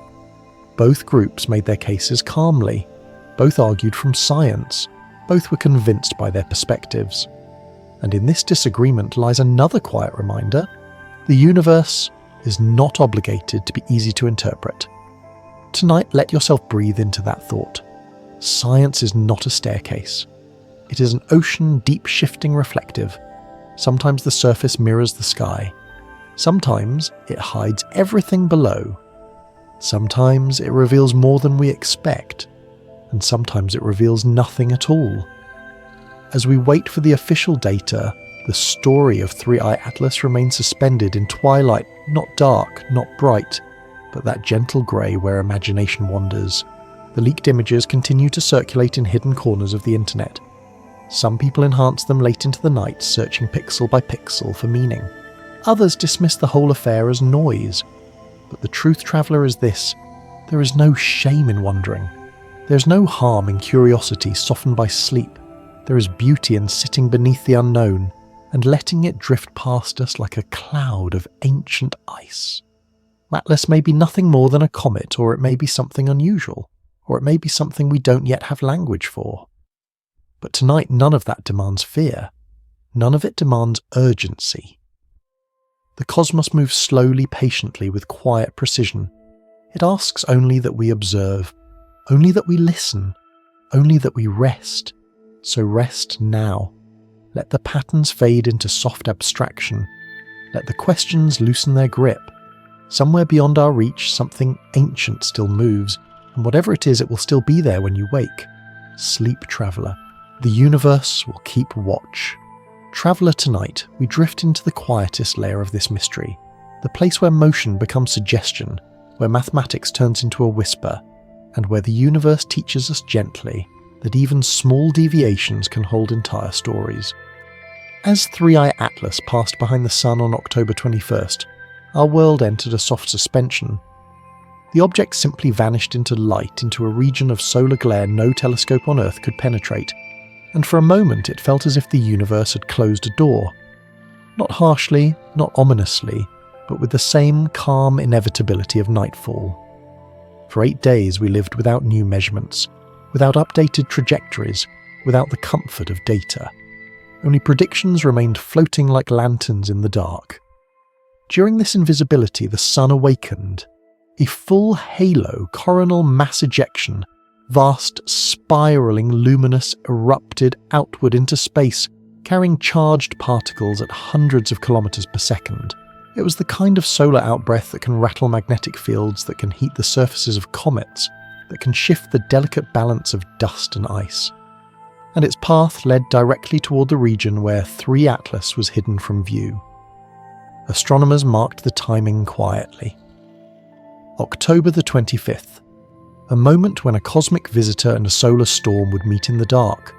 Both groups made their cases calmly. Both argued from science. Both were convinced by their perspectives. And in this disagreement lies another quiet reminder: the universe is not obligated to be easy to interpret. Tonight, let yourself breathe into that thought. Science is not a staircase. It is an ocean, deep, shifting, reflective. Sometimes the surface mirrors the sky. Sometimes it hides everything below. Sometimes it reveals more than we expect. And sometimes it reveals nothing at all. As we wait for the official data, the story of 3i Atlas remains suspended in twilight, not dark, not bright, but but that gentle grey where imagination wanders. The leaked images continue to circulate in hidden corners of the internet. Some people enhance them late into the night, searching pixel by pixel for meaning. Others dismiss the whole affair as noise. But the truth, traveller, is this: there is no shame in wondering. There is no harm in curiosity softened by sleep. There is beauty in sitting beneath the unknown and letting it drift past us like a cloud of ancient ice. Atlas may be nothing more than a comet, or it may be something unusual, or it may be something we don't yet have language for. But tonight none of that demands fear. None of it demands urgency. The cosmos moves slowly, patiently, with quiet precision. It asks only that we observe, only that we listen, only that we rest. So rest now. Let the patterns fade into soft abstraction. Let the questions loosen their grip. Somewhere beyond our reach, something ancient still moves, and whatever it is, it will still be there when you wake. Sleep, traveller. The universe will keep watch. Traveller, tonight, we drift into the quietest layer of this mystery, the place where motion becomes suggestion, where mathematics turns into a whisper, and where the universe teaches us gently that even small deviations can hold entire stories. As 3i Atlas passed behind the Sun on October 21st, our world entered a soft suspension. The object simply vanished into light, into a region of solar glare no telescope on Earth could penetrate, and for a moment it felt as if the universe had closed a door. Not harshly, not ominously, but with the same calm inevitability of nightfall. For 8 days we lived without new measurements, without updated trajectories, without the comfort of data. Only predictions remained floating like lanterns in the dark. During this invisibility, the Sun awakened. A full halo coronal mass ejection, vast, spiralling, luminous, erupted outward into space, carrying charged particles at hundreds of kilometers per second. It was the kind of solar outbreath that can rattle magnetic fields, that can heat the surfaces of comets, that can shift the delicate balance of dust and ice. And its path led directly toward the region where 3 Atlas was hidden from view. Astronomers marked the timing quietly. October the 25th, a moment when a cosmic visitor and a solar storm would meet in the dark.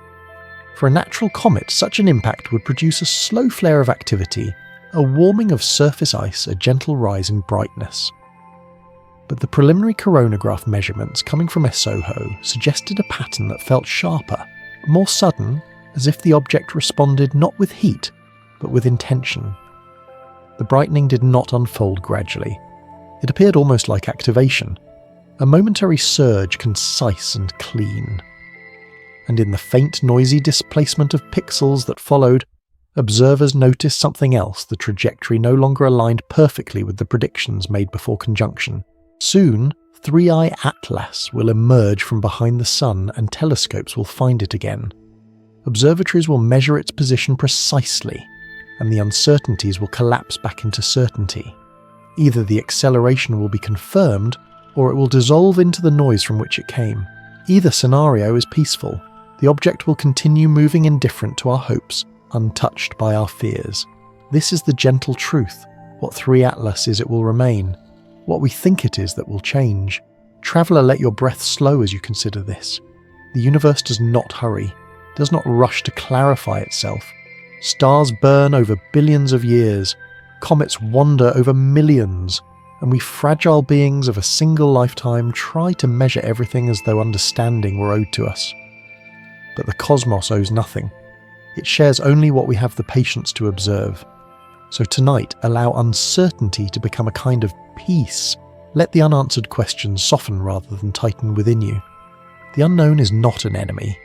For a natural comet, such an impact would produce a slow flare of activity, a warming of surface ice, a gentle rise in brightness. But the preliminary coronagraph measurements coming from SOHO suggested a pattern that felt sharper, more sudden, as if the object responded not with heat, but with intention. The brightening did not unfold gradually. It appeared almost like activation, a momentary surge, concise and clean. And in the faint, noisy displacement of pixels that followed, observers noticed something else. The trajectory no longer aligned perfectly with the predictions made before conjunction. Soon, 3i Atlas will emerge from behind the Sun and telescopes will find it again. Observatories will measure its position precisely, and the uncertainties will collapse back into certainty. Either the acceleration will be confirmed, or it will dissolve into the noise from which it came. Either scenario is peaceful. The object will continue moving indifferent to our hopes, untouched by our fears. This is the gentle truth. What 3 Atlas is, it will remain. What we think it is that will change. Traveller, let your breath slow as you consider this. The universe does not hurry, does not rush to clarify itself. Stars burn over billions of years, comets wander over millions, and we fragile beings of a single lifetime try to measure everything as though understanding were owed to us. But the cosmos owes nothing. It shares only what we have the patience to observe. So tonight, allow uncertainty to become a kind of peace. Let the unanswered questions soften rather than tighten within you. The unknown is not an enemy.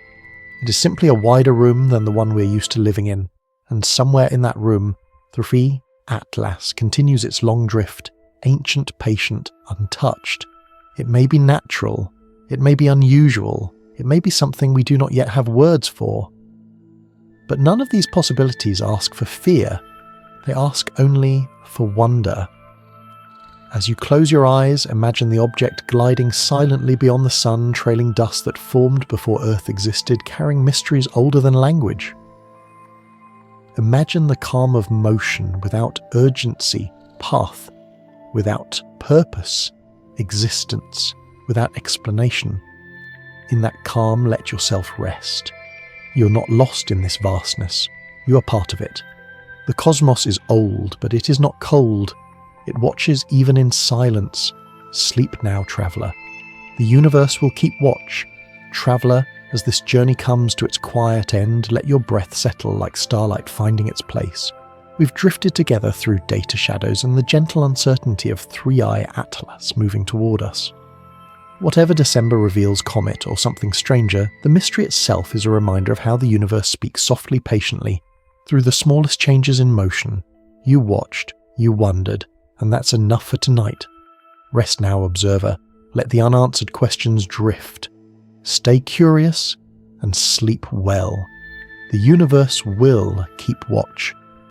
It is simply a wider room than the one we're used to living in, and somewhere in that room, 3 Atlas continues its long drift, ancient, patient, untouched. It may be natural, it may be unusual, it may be something we do not yet have words for. But none of these possibilities ask for fear. They ask only for wonder. As you close your eyes, imagine the object gliding silently beyond the Sun, trailing dust that formed before Earth existed, carrying mysteries older than language. Imagine the calm of motion without urgency, path, without purpose. existence, without explanation. In that calm, let yourself rest. You're not lost in this vastness. You are part of it. The cosmos is old, but it is not cold. It watches even in silence. Sleep now, traveller. The universe will keep watch. Traveller, as this journey comes to its quiet end, let your breath settle like starlight finding its place. We've drifted together through data shadows and the gentle uncertainty of Three-Eye Atlas moving toward us. Whatever December reveals, comet or something stranger, the mystery itself is a reminder of how the universe speaks softly, patiently, through the smallest changes in motion. You watched, you wondered, and that's enough for tonight. Rest now, observer. Let the unanswered questions drift. Stay curious and sleep well. The universe will keep watch.